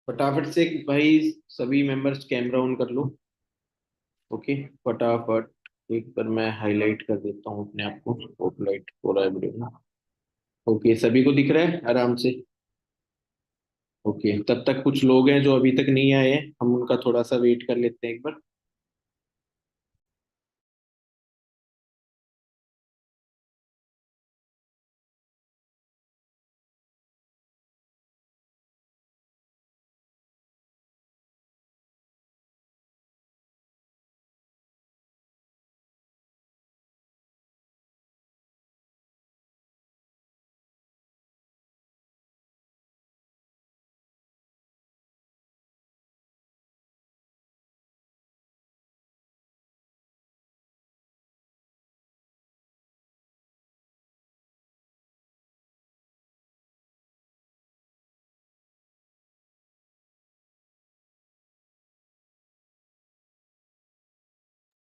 फटाफट से भाई सभी मेंबर्स कैमरा ऑन कर लो। ओके, फटाफट एक बार मैं हाईलाइट कर देता हूँ अपने आप को, स्पॉटलाइट हो रहा है वीडियो में। ओके, सभी को दिख रहा है आराम से। ओके, तब तक कुछ लोग हैं जो अभी तक नहीं आए हैं, हम उनका थोड़ा सा वेट कर लेते हैं एक बार।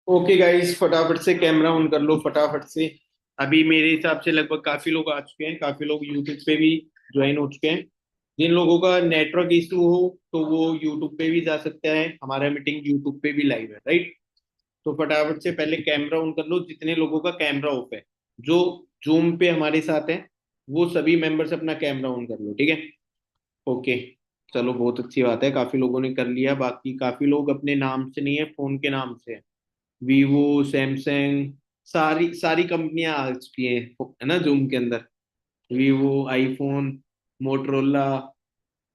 ओके गाइस, फटाफट से कैमरा ऑन कर लो फटाफट से। अभी मेरे हिसाब से लगभग काफी लोग आ चुके हैं, काफी लोग यूट्यूब पे भी ज्वाइन हो चुके हैं। जिन लोगों का नेटवर्क इशू हो तो वो यूट्यूब पे भी जा सकते हैं, हमारा मीटिंग यूट्यूब पे भी लाइव है, राइट। तो फटाफट से पहले कैमरा ऑन कर लो जितने लोगों का कैमरा ऑफ है। जो जूम पे हमारे साथ है वो सभी मेंबर्स अपना कैमरा ऑन कर लो, ठीक है। ओके, चलो बहुत अच्छी बात है, काफी लोगों ने कर लिया। बाकी काफी लोग अपने नाम से नहीं है, फोन के नाम से है। वीवो, सैमसंग, सारी सारी कंपनियां आ चुकी हैं, है ना, जूम के अंदर। Vivo, iPhone, Motorola.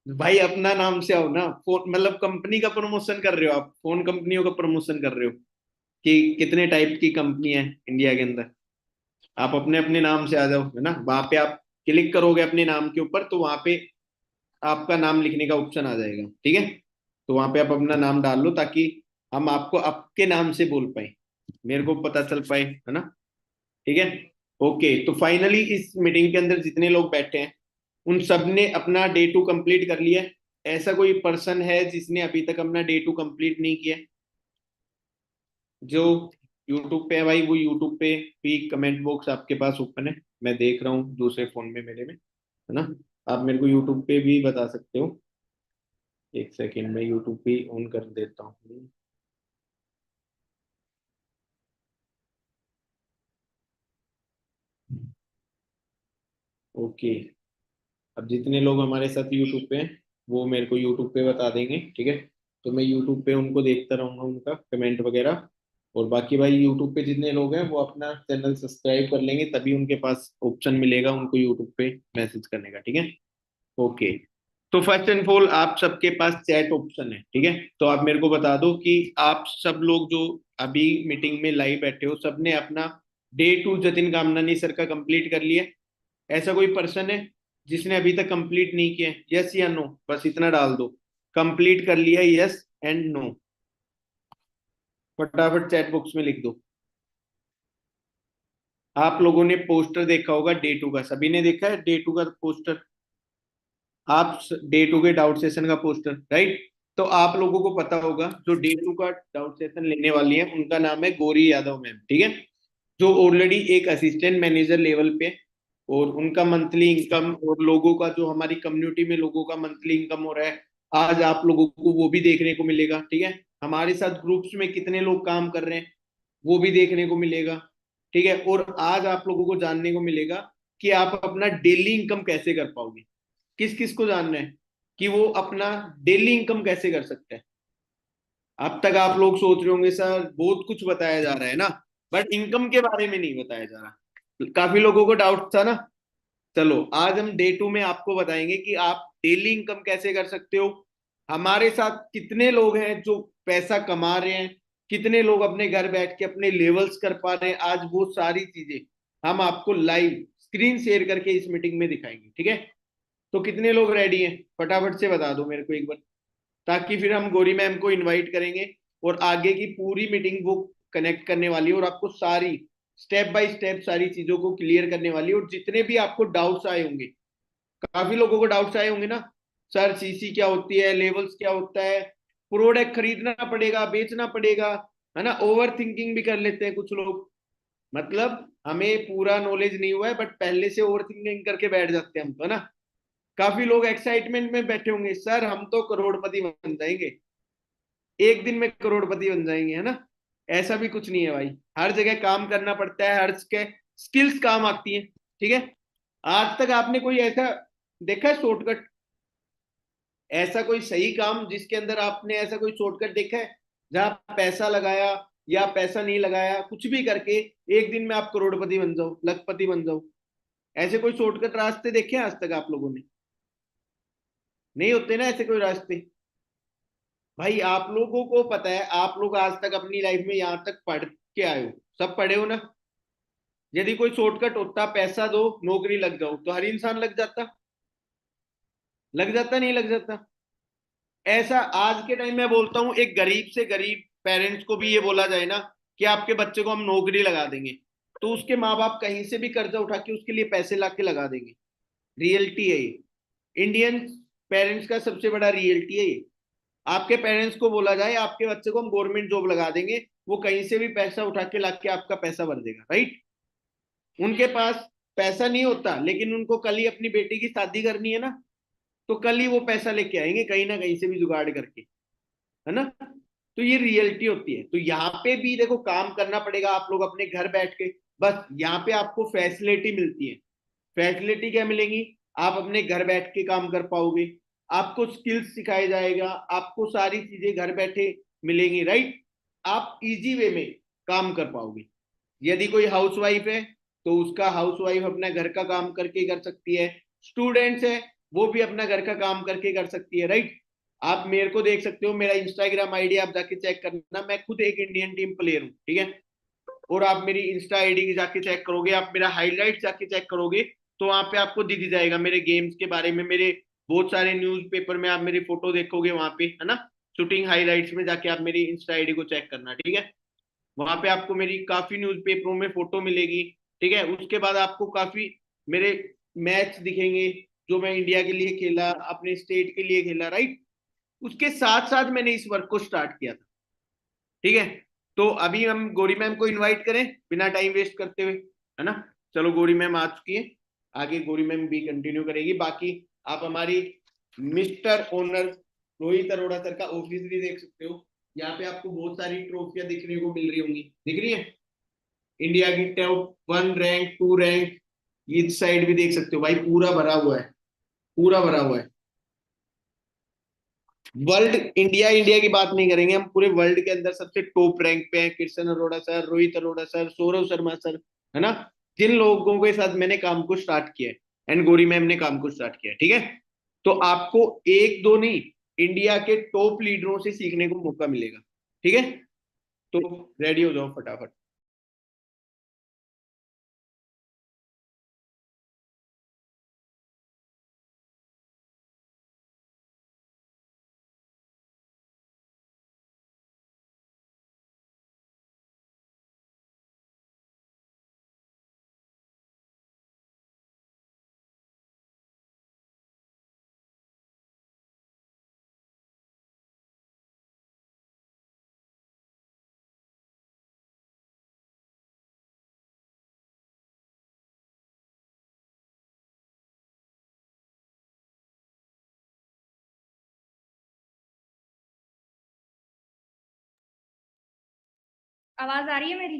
भाई अपना नाम से आओ ना, फोन मतलब कंपनी का प्रमोशन कर रहे हो आप, फोन कंपनियों का प्रमोशन कर रहे हो कि कितने टाइप की कंपनी है इंडिया के अंदर। आप अपने अपने नाम से आ जाओ, है ना। वहां पे आप क्लिक करोगे अपने नाम के ऊपर तो वहां पे आपका नाम लिखने का ऑप्शन आ जाएगा, ठीक है। तो वहां पे आप अपना नाम डाल लो ताकि हम आपको आपके नाम से बोल पाए, मेरे को पता चल पाए, है ना। ठीक है। ओके, तो फाइनली इस मीटिंग के अंदर जितने लोग बैठे हैं उन सब ने अपना डे टू कंप्लीट कर लिया है। ऐसा कोई पर्सन है जिसने अभी तक अपना डे टू कंप्लीट नहीं किया है? जो यूट्यूब पे है भाई, वो यूट्यूब पे भी कमेंट बॉक्स आपके पास ओपन है, मैं देख रहा हूँ दूसरे फोन में मेरे में, है ना। आप मेरे को यूट्यूब पे भी बता सकते हो। एक सेकेंड में यूट्यूब पे ऑन कर देता हूँ। ओके, अब जितने लोग हमारे साथ यूट्यूब पे हैं वो मेरे को यूट्यूब पे बता देंगे, ठीक है। तो मैं यूट्यूब पे उनको देखता रहूंगा, उनका कमेंट वगैरह। और बाकी भाई यूट्यूब पे जितने लोग हैं वो अपना चैनल सब्सक्राइब कर लेंगे, तभी उनके पास ऑप्शन मिलेगा उनको यूट्यूब पे मैसेज करने का, ठीक है। ओके, तो फर्स्ट एंड फॉल आप सबके पास चैट ऑप्शन है, ठीक है। तो आप मेरे को बता दो कि आप सब लोग जो अभी मीटिंग में लाइव बैठे हो सबने अपना डे टू जतिन कामनानी सर का कंप्लीट कर लिया है? ऐसा कोई पर्सन है जिसने अभी तक कंप्लीट नहीं किया है? यस या नो, बस इतना डाल दो। कंप्लीट कर लिया, यस एंड नो, फटाफट चैट बॉक्स में लिख दो। आप लोगों ने पोस्टर देखा होगा डे टू का, सभी ने देखा है डे टू का पोस्टर? आप डे टू के डाउट सेशन का पोस्टर, राइट। तो आप लोगों को पता होगा जो डे टू का डाउट सेशन लेने वाली है उनका नाम है गौरी यादव मैम, ठीक है। जो ऑलरेडी एक असिस्टेंट मैनेजर लेवल पे है, और उनका मंथली इनकम और लोगों का जो हमारी कम्युनिटी में लोगों का मंथली इनकम हो रहा है, आज आप लोगों को वो भी देखने को मिलेगा, ठीक है। हमारे साथ ग्रुप्स में कितने लोग काम कर रहे हैं वो भी देखने को मिलेगा, ठीक है। और आज आप लोगों को जानने को मिलेगा कि आप अपना डेली इनकम कैसे कर पाओगे। किस किस को जानना है कि वो अपना डेली इनकम कैसे कर सकते हैं? अब तक आप लोग सोच रहे होंगे सर बहुत कुछ बताया जा रहा है ना, बट इनकम के बारे में नहीं बताया जा रहा। काफी लोगों को डाउट था ना। चलो आज हम डे टू में आपको बताएंगे कि आप डेली इनकम कैसे कर सकते हो। हमारे साथ कितने लोग हैं जो पैसा कमा रहे हैं, कितने लोग अपने घर बैठ के अपने लेवल्स कर पा रहे हैं, आज वो सारी चीजें हम आपको लाइव स्क्रीन शेयर करके इस मीटिंग में दिखाएंगे, ठीक है। तो कितने लोग रेडी हैं फटाफट से बता दो मेरे को एक बार, ताकि फिर हम गौरी मैम को इनवाइट करेंगे और आगे की पूरी मीटिंग वो कनेक्ट करने वाली है और आपको सारी स्टेप बाय स्टेप सारी चीजों को क्लियर करने वाली है। और जितने भी आपको डाउट्स आए होंगे, काफी लोगों को डाउट्स आए होंगे ना, सर सीसी क्या होती है, लेवल्स क्या होता है, प्रोडक्ट खरीदना पड़ेगा बेचना पड़ेगा, है ना। ओवर थिंकिंग भी कर लेते हैं कुछ लोग, मतलब हमें पूरा नॉलेज नहीं हुआ है बट पहले से ओवर थिंकिंग करके बैठ जाते हैं हम तो, है ना। काफी लोग एक्साइटमेंट में बैठे होंगे, सर हम तो करोड़पति बन जाएंगे, एक दिन में करोड़पति बन जाएंगे, है ना। ऐसा भी कुछ नहीं है भाई, हर जगह काम करना पड़ता है, हर जगह स्किल्स काम आती है, ठीक है। आज तक आपने कोई ऐसा देखा है शॉर्टकट, ऐसा कोई सही काम जिसके अंदर आपने ऐसा कोई शॉर्टकट देखा है जहां पैसा लगाया या पैसा नहीं लगाया, कुछ भी करके एक दिन में आप करोड़पति बन जाओ, लखपति बन जाओ? ऐसे कोई शॉर्टकट रास्ते देखे हैं आज तक आप लोगों ने? नहीं होते ना ऐसे कोई रास्ते। भाई आप लोगों को पता है, आप लोग आज तक अपनी लाइफ में यहाँ तक पढ़ के आए हो, सब पढ़े हो ना। यदि कोई शॉर्टकट होता पैसा दो नौकरी लग जाओ, तो हर इंसान लग जाता, लग जाता नहीं लग जाता? ऐसा आज के टाइम में बोलता हूं, एक गरीब से गरीब पेरेंट्स को भी ये बोला जाए ना कि आपके बच्चे को हम नौकरी लगा देंगे, तो उसके माँ बाप कहीं से भी कर्जा उठा के उसके लिए पैसे ला के लगा देंगे। रियलिटी है ये, इंडियन पेरेंट्स का सबसे बड़ा रियलिटी है ये। आपके पेरेंट्स को बोला जाए आपके बच्चे को हम गवर्नमेंट जॉब लगा देंगे, वो कहीं से भी पैसा उठा के ला के आपका पैसा भर देगा, राइट। उनके पास पैसा नहीं होता, लेकिन उनको कल ही अपनी बेटी की शादी करनी है ना, तो कल ही वो पैसा लेके आएंगे कहीं ना कहीं से भी जुगाड़ करके, है ना। तो ये रियलिटी होती है। तो यहाँ पे भी देखो काम करना पड़ेगा आप लोग अपने घर बैठ के, बस यहाँ पे आपको फैसिलिटी मिलती है। फैसिलिटी क्या मिलेगी? आप अपने घर बैठ के काम कर पाओगे, आपको स्किल्स सिखाया जाएगा, आपको सारी चीजें घर बैठे मिलेंगी, राइट। आप इजी वे में काम कर पाओगे। यदि कोई हाउसवाइफ है तो उसका हाउसवाइफ अपना घर का काम करके कर सकती है, स्टूडेंट्स है वो भी अपना घर का काम करके कर सकती है, राइट। आप मेरे को देख सकते हो, मेरा इंस्टाग्राम आईडी आप जाके चेक करना, मैं खुद एक इंडियन टीम प्लेयर हूँ, ठीक है। और आप मेरी इंस्टा आईडी की जाके चेक करोगे, आप मेरा हाईलाइट जाके चेक करोगे, तो वहां पे आपको दिख जाएगा मेरे गेम्स के बारे में, मेरे बहुत सारे न्यूज़पेपर में आप मेरी फोटो देखोगे वहां पे, है ना। शूटिंग हाईलाइट्स में जाके आप मेरी इंस्टा आईडी को चेक करना, ठीक है। वहां पे आपको मेरी काफी न्यूज़पेपरों में फोटो मिलेगी, ठीक है। उसके बाद आपको काफी मेरे मैच दिखेंगे जो मैं इंडिया के लिए खेला, अपने स्टेट के लिए खेला, राइट। उसके साथ साथ मैंने इस वर्क को स्टार्ट किया था, ठीक है। तो अभी हम गौरी मैम को इनवाइट करें बिना टाइम वेस्ट करते हुए, है ना। चलो गौरी मैम आ चुकी है, आगे गौरी मैम भी कंटिन्यू करेगी। बाकी आप हमारी mister owner Rohit Arora sir का ऑफिस भी देख सकते हो, यहाँ पे आपको बहुत सारी ट्रॉफियां दिखने को मिल रही होंगी, दिख रही है इंडिया की टॉप 1 रैंक 2 रैंक। इस साइड भी देख सकते हो भाई, पूरा भरा हुआ है, पूरा भरा हुआ है। वर्ल्ड, इंडिया इंडिया की बात नहीं करेंगे हम, पूरे वर्ल्ड के अंदर सबसे टॉप रैंक पे है Krishna Arora sir, Rohit Arora sir, Saurav Sharma sir, है ना। जिन लोगों के साथ मैंने काम को स्टार्ट किया है एंड गौरी मैम ने काम को स्टार्ट किया है, ठीक है। तो आपको एक दो नहीं, इंडिया के टॉप लीडरों से सीखने को मौका मिलेगा, ठीक है। तो रेडी हो जाओ फटाफट। आवाज आ रही है मेरी?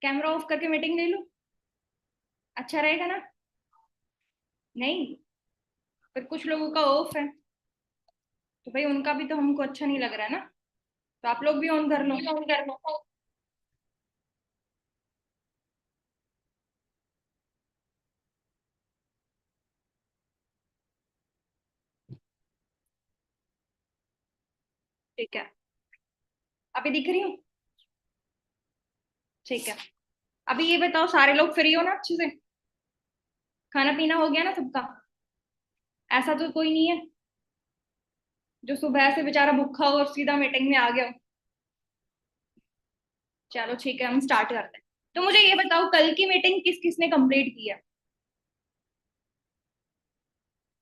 कैमरा ऑफ करके मीटिंग ले लूं? अच्छा रहेगा ना? नहीं, पर कुछ लोगों का ऑफ है, तो भाई उनका भी तो हमको अच्छा नहीं लग रहा है ना, तो आप लोग भी ऑन कर लो। ठीक है, अभी दिख रही हूँ? ठीक है। अभी ये बताओ, सारे लोग फ्री हो ना अच्छे से? खाना पीना हो गया ना सबका? ऐसा तो कोई नहीं है जो सुबह से बेचारा भूखा हो और सीधा मीटिंग में आ गया हो? चलो ठीक है, हम स्टार्ट करते हैं। तो मुझे ये बताओ, कल की मीटिंग किस किसने कंप्लीट की है?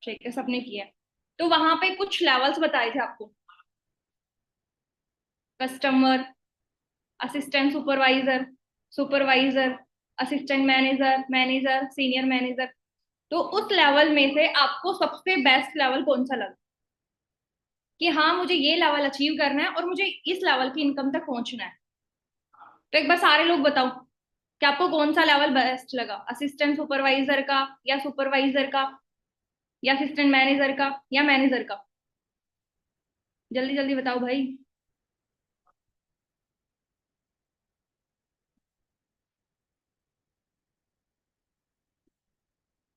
ठीक है, सबने किया है। तो वहां पे कुछ लेवल्स बताए थे आपको, customer, assistant supervisor, supervisor, assistant manager, manager, senior manager. तो उस लेवल में से आपको सबसे बेस्ट लेवल कौन सा लगा कि हाँ मुझे ये लेवल अचीव करना है और मुझे इस लेवल की इनकम तक पहुंचना है? तो एक बार सारे लोग बताओ कि आपको कौन सा लेवल बेस्ट लगा, असिस्टेंट सुपरवाइजर का या सुपरवाइजर का या असिस्टेंट मैनेजर का या मैनेजर का? जल्दी जल्दी बताओ भाई।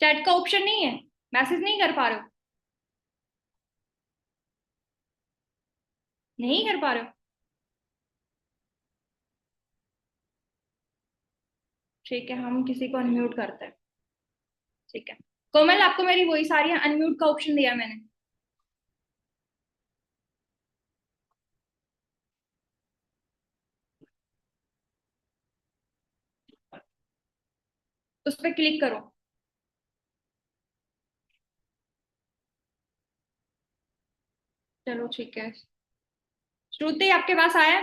चैट का ऑप्शन नहीं है, मैसेज नहीं कर पा रहे हो? नहीं कर पा रहे हो? ठीक है, हम किसी को अनम्यूट करते हैं। ठीक है, कोमल आपको मेरी वही सारी अनम्यूट का ऑप्शन दिया मैंने। उस पर क्लिक करो। चलो ठीक है, श्रुति आपके पास आया?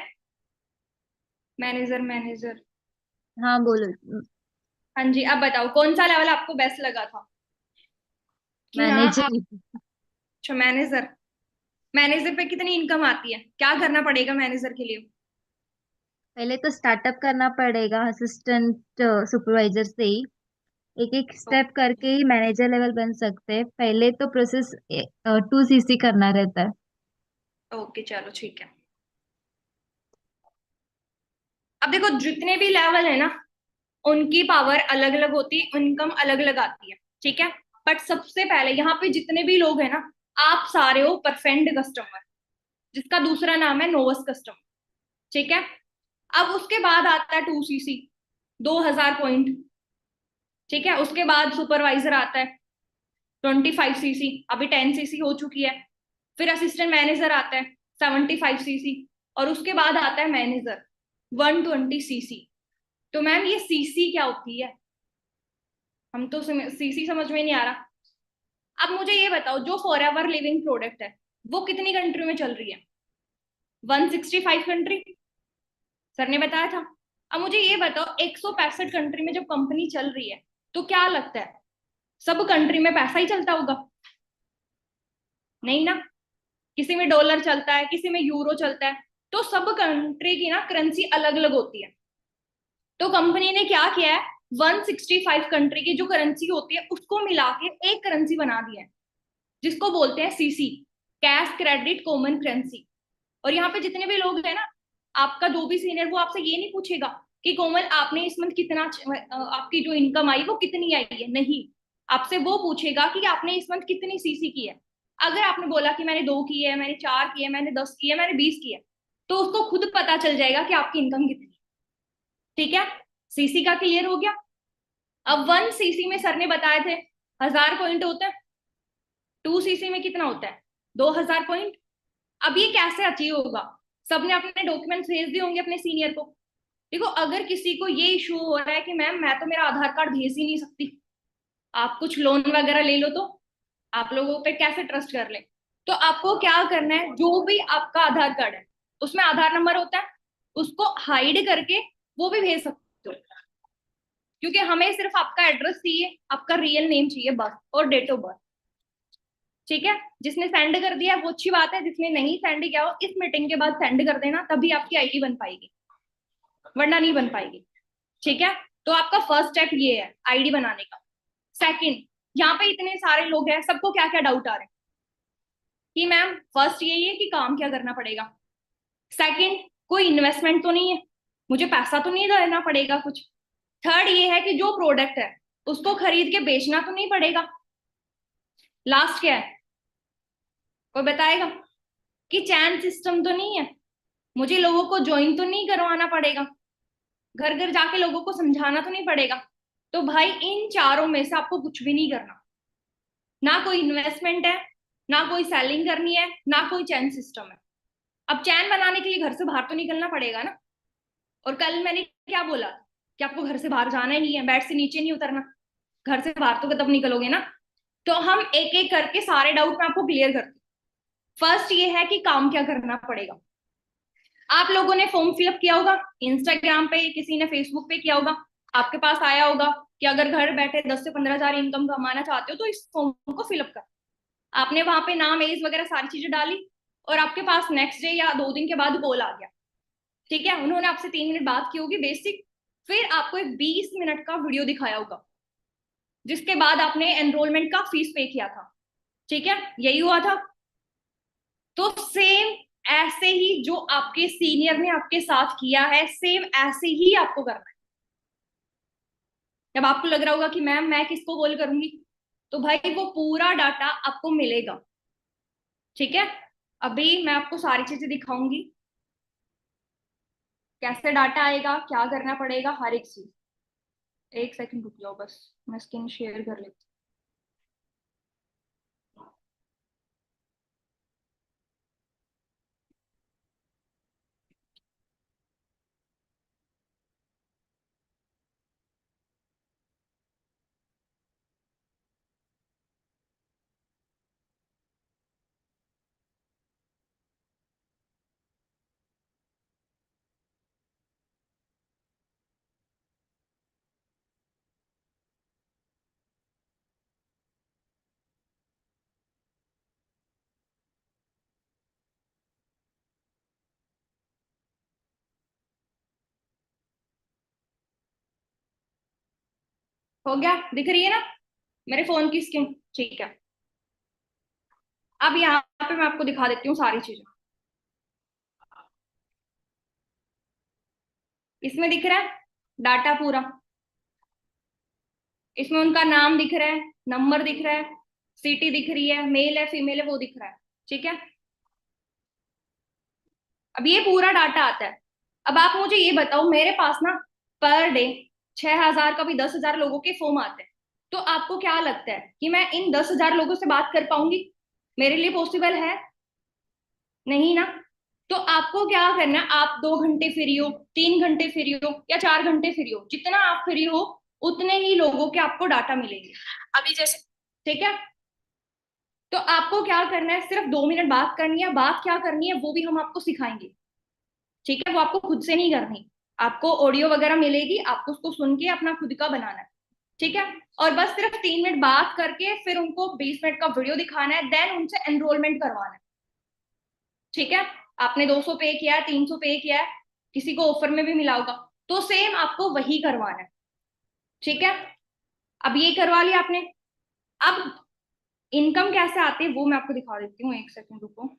Manager manager. हाँ बोलो। हाँ जी, अब बताओ कौन सा लेवल आपको बेस्ट लगा था कि हाँ आप। मैनेजर। अच्छा मैनेजर। मैनेजर पे कितनी इनकम आती है, क्या करना पड़ेगा मैनेजर के लिए? पहले तो स्टार्टअप करना पड़ेगा असिस्टेंट सुपरवाइजर से ही। एक एक स्टेप करके ही मैनेजर लेवल बन सकते हैं। पहले तो प्रोसेस 2 CC करना रहता है। ओके चलो ठीक है। अब देखो जितने भी लेवल है ना, उनकी पावर अलग अलग होती है, इनकम अलग अलग आती है, ठीक है। बट सबसे पहले यहाँ पे जितने भी लोग हैं ना, आप सारे हो परफेक्ट कस्टमर, जिसका दूसरा नाम है नोवस कस्टमर, ठीक है। अब उसके बाद आता है 2 CC, 2000 पॉइंट, ठीक है। उसके बाद सुपरवाइजर आता है 25 CC, अभी 10 CC हो चुकी है। फिर असिस्टेंट मैनेजर आता है 75 CC, और उसके बाद आता है मैनेजर 120 CC। तो मैम ये सीसी क्या होती है? हम तो सीसी समझ में नहीं आ रहा। अब मुझे ये बताओ, जो फॉर एवर लिविंग प्रोडक्ट है वो कितनी कंट्री में चल रही है? 165 कंट्री, सर ने बताया था। अब मुझे ये बताओ 165 कंट्री में जब कंपनी चल रही है, तो क्या लगता है सब कंट्री में पैसा ही चलता होगा? नहीं ना, किसी में डॉलर चलता है, किसी में यूरो चलता है। तो सब कंट्री की ना करेंसी अलग अलग होती है। तो कंपनी ने क्या किया है, 165 कंट्री की जो करेंसी होती है उसको मिला के एक करेंसी बना दिया है, जिसको बोलते हैं CC, cash credit common currency. और यहाँ पे जितने भी लोग हैं ना, आपका जो भी सीनियर वो आपसे ये नहीं पूछेगा कि कोमल आपने इस मंथ कितना आपकी जो इनकम आई वो कितनी आई है, नहीं। आपसे वो पूछेगा कि आपने इस मंथ कितनी सीसी की है। अगर आपने बोला कि मैंने 2 की है, मैंने 4 की है, मैंने 10 की है, मैंने 20 की है, तो उसको खुद पता चल जाएगा कि आपकी इनकम कितनी है, ठीक है। सीसी का क्लियर हो गया। अब 1 CC में सर ने बताए थे 1000 पॉइंट होते हैं, 2 CC में कितना होता है, 2000 पॉइंट। अब ये कैसे अचीव होगा? सबने अपने डॉक्यूमेंट्स भेज दिए होंगे अपने सीनियर को। देखो अगर किसी को ये इशू हो रहा है कि मैम मैं तो मेरा आधार कार्ड भेज ही नहीं सकती, आप कुछ लोन वगैरह ले लो, तो आप लोगों पे कैसे ट्रस्ट कर ले? तो आपको क्या करना है, जो भी आपका आधार कार्ड है उसमें आधार नंबर होता है, उसको हाइड करके वो भी भेज सकते हो। क्योंकि हमें सिर्फ आपका एड्रेस चाहिए, आपका रियल नेम चाहिए बस, और डेट ऑफ बर्थ, ठीक है। जिसने सेंड कर दिया वो अच्छी बात है, जिसने नहीं सेंड किया हो इस मीटिंग के बाद सेंड कर देना, तभी आपकी आईडी बन पाएगी, वरना नहीं बन पाएगी, ठीक है। तो आपका फर्स्ट स्टेप ये है आईडी बनाने का। सेकंड, यहाँ पे इतने सारे लोग हैं, सबको क्या क्या डाउट आ रहे हैं कि मैम फर्स्ट यही है कि काम क्या करना पड़ेगा, सेकंड कोई इन्वेस्टमेंट तो नहीं है, मुझे पैसा तो नहीं देना पड़ेगा कुछ, थर्ड ये है कि जो प्रोडक्ट है उसको खरीद के बेचना तो नहीं पड़ेगा, लास्ट क्या है कोई बताएगा कि चैन सिस्टम तो नहीं है, मुझे लोगों को ज्वाइन तो नहीं करवाना पड़ेगा, घर घर जाके लोगों को समझाना तो नहीं पड़ेगा। तो भाई इन चारों में से आपको कुछ भी नहीं करना, ना कोई इन्वेस्टमेंट है, ना कोई सेलिंग करनी है, ना कोई चैन सिस्टम है। अब चैन बनाने के लिए घर से बाहर तो निकलना पड़ेगा ना। और कल मैंने क्या बोला कि आपको घर से बाहर जाना ही नहीं है, बेड से नीचे नहीं उतरना, घर से बाहर तो तब निकलोगे ना। तो हम एक एक करके सारे डाउट मैं आपको क्लियर करती हूँ। फर्स्ट ये है कि काम क्या करना पड़ेगा। आप लोगों ने फॉर्म फिलअप किया होगा इंस्टाग्राम पे, किसी ने फेसबुक पे किया होगा, आपके पास आया होगा कि अगर घर बैठे 10 से 15 हजार इनकम कमाना चाहते हो तो इस फॉर्म को फिलअप कर। आपने वहां पे नाम, एज वगैरह सारी चीजें डाली और आपके पास नेक्स्ट डे या 2 दिन के बाद कॉल आ गया। ठीक है, उन्होंने आपसे 3 मिनट बात की होगी बेसिक, फिर आपको एक 20 मिनट का वीडियो दिखाया होगा जिसके बाद आपने एनरोलमेंट का फीस पे किया था। ठीक है, यही हुआ था। तो सेम ऐसे ही जो आपके सीनियर ने आपके साथ किया है, सेम ऐसे ही आपको करना है। जब आपको लग रहा होगा कि मैम मैं किसको कॉल करूंगी, तो भाई वो पूरा डाटा आपको मिलेगा। ठीक है, अभी मैं आपको सारी चीजें दिखाऊंगी, कैसे डाटा आएगा, क्या करना पड़ेगा, हर एक चीज। एक सेकंड रुक जाओ, बस मैं स्क्रीन शेयर कर लेती हूँ। हो गया, दिख रही है ना मेरे फोन की स्क्रीन? ठीक है, अब यहाँ पे मैं आपको दिखा देती हूँ सारी चीजें। इसमें दिख रहा है डाटा पूरा, इसमें उनका नाम दिख रहा है, नंबर दिख रहा है, सिटी दिख रही है, मेल है फीमेल है वो दिख रहा है। ठीक है, अब ये पूरा डाटा आता है। अब आप मुझे ये बताओ, मेरे पास ना पर डे 6 हजार का भी 10 हजार लोगों के फॉर्म आते हैं, तो आपको क्या लगता है कि मैं इन 10 हजार लोगों से बात कर पाऊंगी? मेरे लिए पॉसिबल है? नहीं ना। तो आपको क्या करना है, आप 2 घंटे फ्री हो, 3 घंटे फ्री हो या 4 घंटे फ्री हो, जितना आप फ्री हो उतने ही लोगों के आपको डाटा मिलेंगे। अभी जैसे, ठीक है, तो आपको क्या करना है, सिर्फ 2 मिनट बात करनी है। बात क्या करनी है वो भी हम आपको सिखाएंगे। ठीक है, वो आपको खुद से नहीं करनी, आपको ऑडियो वगैरह मिलेगी, आपको उसको सुन के अपना खुद का बनाना है। ठीक है, और बस सिर्फ 3 मिनट बात करके फिर उनको 20 मिनट का वीडियो दिखाना है, देन उनसे एनरोलमेंट करवाना है। ठीक है, आपने 200 पे किया है, 300 पे किया है, किसी को ऑफर में भी मिला होगा, तो सेम आपको वही करवाना है। ठीक है, अब ये करवा लिया आपने। अब इनकम कैसे आती है वो मैं आपको दिखा देती हूँ, एक सेकंड रुको।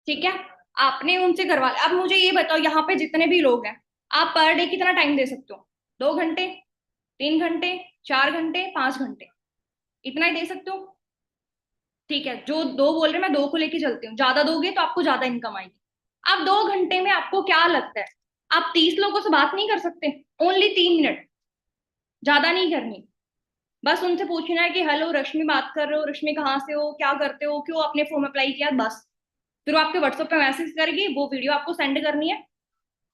ठीक है, आपने उनसे करवा लिया। अब मुझे ये बताओ, यहाँ पे जितने भी लोग हैं, आप पर डे कितना टाइम दे सकते हो? 2 घंटे, 3 घंटे, 4 घंटे, 5 घंटे, इतना ही दे सकते हो। ठीक है, जो दो बोल रहे हैं मैं दो को लेके चलती हूँ, ज्यादा दोगे तो आपको ज्यादा इनकम आएगी। अब 2 घंटे में आपको क्या लगता है, आप 30 लोगों से बात नहीं कर सकते? ओनली 3 मिनट, ज्यादा नहीं करनी। बस उनसे पूछना है कि हेलो रश्मि बात कर रहे हो, रश्मि कहाँ से हो, क्या करते हो, क्यों आपने फॉर्म अप्लाई किया, बस। फिर वो आपके व्हाट्सएप पे मैसेज करेगी, वो वीडियो आपको सेंड करनी है।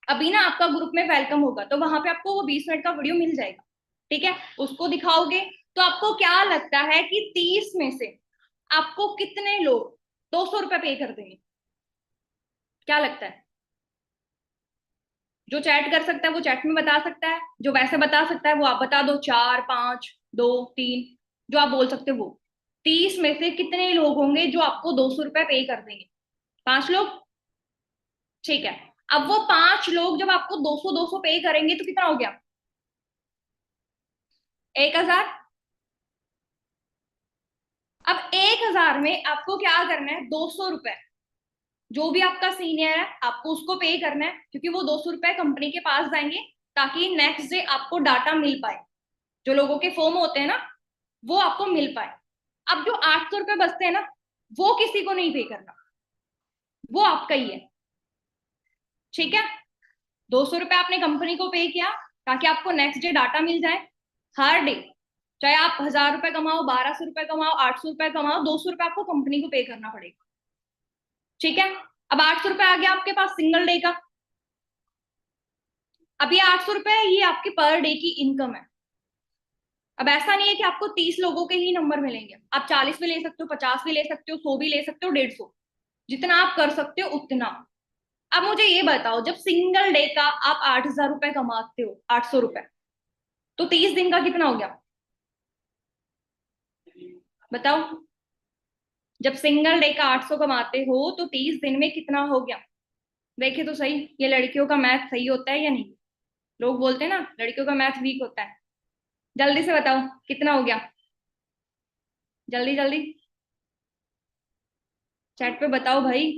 अभी ना आपका ग्रुप में वेलकम होगा, तो वहां पे आपको वो 20 मिनट का वीडियो मिल जाएगा। ठीक है, उसको दिखाओगे। तो आपको क्या लगता है कि 30 में से आपको कितने लोग 200 रुपये पे कर देंगे? क्या लगता है? जो चैट कर सकता है वो चैट में बता सकता है, जो वैसे बता सकता है वो आप बता दो, 4, 5, 2, 3, जो आप बोल सकते हो वो। 30 में से कितने लोग होंगे जो आपको 200 रुपये पे कर देंगे? 5 लोग। ठीक है, अब वो 5 लोग जब आपको 200 200 पे करेंगे तो कितना हो गया? 1 हजार। अब 1 हजार में आपको क्या करना है, 200 रुपए, जो भी आपका सीनियर है आपको उसको पे करना है, क्योंकि वो 200 रुपए कंपनी के पास जाएंगे ताकि नेक्स्ट डे आपको डाटा मिल पाए, जो लोगों के फॉर्म होते हैं ना वो आपको मिल पाए। अब जो 800 रुपए बचते हैं ना, वो किसी को नहीं पे करना, वो आपका ही है, ठीक है। 200 रुपए आपने कंपनी को पे किया ताकि आपको नेक्स्ट डे डाटा मिल जाए। हर डे चाहे आप 1000 रुपए कमाओ, 1200 रुपए कमाओ, 800 रुपए कमाओ, 200 रुपए आपको कंपनी को पे करना पड़ेगा, ठीक है। अब 800 रुपए आ गया आपके पास सिंगल डे का। अब ये 800 रुपए ये आपकी पर डे की इनकम है। अब ऐसा नहीं है कि आपको 30 लोगों के ही नंबर मिलेंगे, आप 40 भी ले सकते हो, 50 भी ले सकते हो, 100 भी ले सकते हो, 150, जितना आप कर सकते हो उतना। अब मुझे ये बताओ, जब सिंगल डे का आप 8000 रुपए कमाते हो, 800 रुपए, तो 30 दिन का कितना हो गया बताओ। जब सिंगल डे का 800 कमाते हो तो 30 दिन में कितना हो गया। देखे तो सही, ये लड़कियों का मैथ सही होता है या नहीं। लोग बोलते हैं ना लड़कियों का मैथ वीक होता है। जल्दी से बताओ कितना हो गया, जल्दी जल्दी चैट पे बताओ भाई।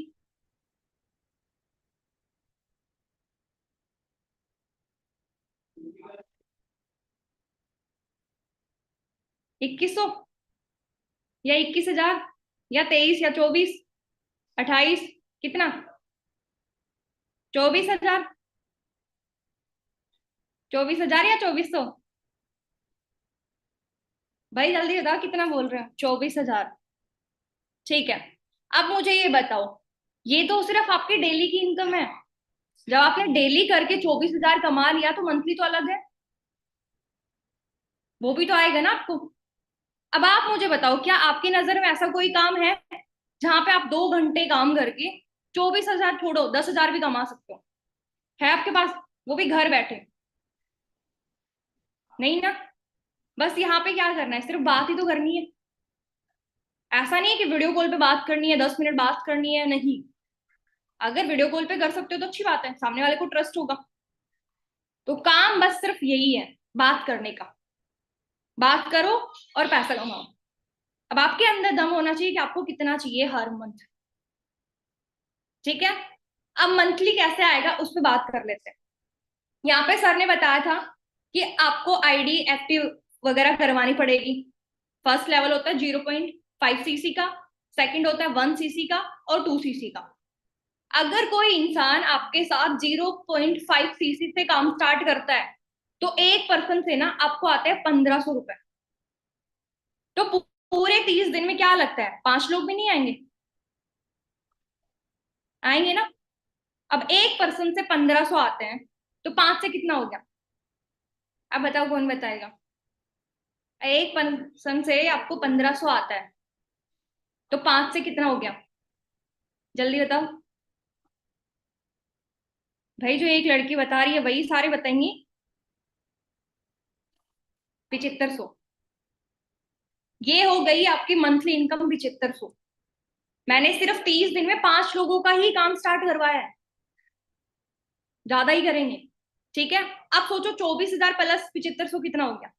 इक्कीस सौ या 21,000 या 23 या 24, 28, कितना, 24,000, 24,000 या 2400। भाई जल्दी बताओ कितना बोल रहे हो, 24,000, ठीक है। अब मुझे ये बताओ, ये तो सिर्फ आपकी डेली की इनकम है। जब आपने डेली करके 24,000 कमा लिया तो मंथली तो अलग है, वो भी तो आएगा ना आपको। अब आप मुझे बताओ, क्या आपकी नजर में ऐसा कोई काम है जहां पे आप 2 घंटे काम करके 24,000 छोड़ो 10,000 भी कमा सकते हो, है आपके पास, वो भी घर बैठे। नहीं ना। बस यहाँ पे क्या करना है, सिर्फ बात ही तो करनी है। ऐसा नहीं है कि वीडियो कॉल पे बात करनी है, 10 मिनट बात करनी है, नहीं। अगर वीडियो कॉल पे कर सकते हो तो अच्छी बात है, सामने वाले को ट्रस्ट होगा। तो काम बस सिर्फ यही है, बात करने का। बात करो और पैसा कमाओ। अब आपके अंदर दम होना चाहिए कि आपको कितना चाहिए हर मंथ, ठीक है। अब मंथली कैसे आएगा उस पर बात कर लेते हैं। यहाँ पे सर ने बताया था कि आपको आईडी एक्टिव वगैरह करवानी पड़ेगी। फर्स्ट लेवल होता है 0.5 cc का, सेकंड होता है 1 cc का और 2 cc का। अगर कोई इंसान आपके साथ 0.5 cc से काम स्टार्ट करता है तो एक पर्सन से ना आपको आता है 1,500 रुपए। तो पूरे 30 दिन में क्या लगता है, 5 लोग भी नहीं आएंगे, आएंगे ना। अब एक पर्सन से 1,500 आते हैं तो 5 से कितना हो गया, अब बताओ कौन बताएगा। एक पर्सन से आपको 1,500 आता है तो 5 से कितना हो गया, जल्दी बताओ। भाई जो एक लड़की बता रही है वही सारे बताएंगी। 7500, ये हो गई आपकी मंथली इनकम 7500। मैंने सिर्फ 30 दिन में 5 लोगों का ही काम स्टार्ट करवाया है, ज्यादा ही करेंगे, ठीक है। अब सोचो 24,000 प्लस 7500 कितना हो गया।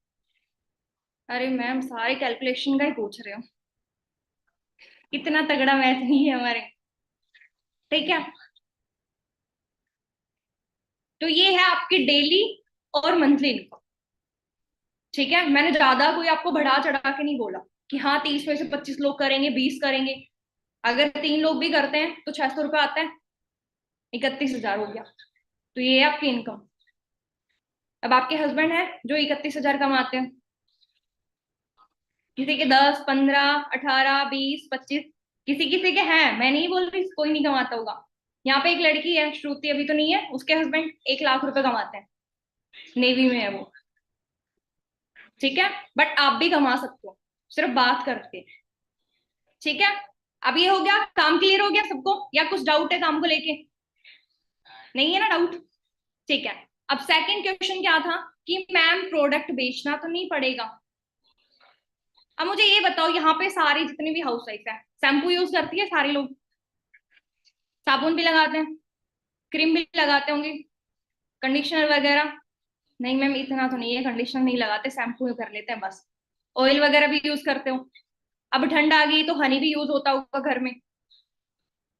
अरे मैम सारे कैलकुलेशन का ही पूछ रहे हो, इतना तगड़ा मैथ नहीं है हमारे, ठीक है। तो ये है आपकी डेली और मंथली इनकम, ठीक है। मैंने ज्यादा कोई आपको बढ़ा चढ़ा के नहीं बोला कि हाँ 30 में से 25 लोग करेंगे, 20 करेंगे। अगर 3 लोग भी करते हैं तो 600 रुपये आता है, 31,000 हो गया। तो ये है आपकी इनकम। अब आपके हस्बैंड है जो 31,000 कमाते हैं, किसी के 10, 15, 18, 20, 25, किसी किसी के हैं, मैं नहीं बोल रही कोई नहीं कमाता होगा। यहाँ पे एक लड़की है श्रुति, अभी तो नहीं है, उसके हस्बैंड 1,00,000 रुपए कमाते हैं, नेवी में है वो, ठीक है। बट आप भी कमा सकते हो सिर्फ बात करके, ठीक है। अब ये हो गया, काम क्लियर हो गया सबको या कुछ डाउट है काम को लेके, नहीं है ना डाउट, ठीक है। अब सेकंड क्वेश्चन क्या था कि मैम प्रोडक्ट बेचना तो नहीं पड़ेगा। अब मुझे ये बताओ, यहाँ पे सारी जितनी भी हाउस वाइफ है शैम्पू यूज करती है सारे लोग, साबुन भी लगाते हैं, क्रीम भी लगाते होंगे, कंडीशनर वगैरह। नहीं मैम इतना तो नहीं है, कंडीशनर नहीं लगाते, शैम्पू कर लेते हैं बस। ऑयल वगैरह भी यूज करते हो। अब ठंड आ गई तो हनी भी यूज होता होगा घर में,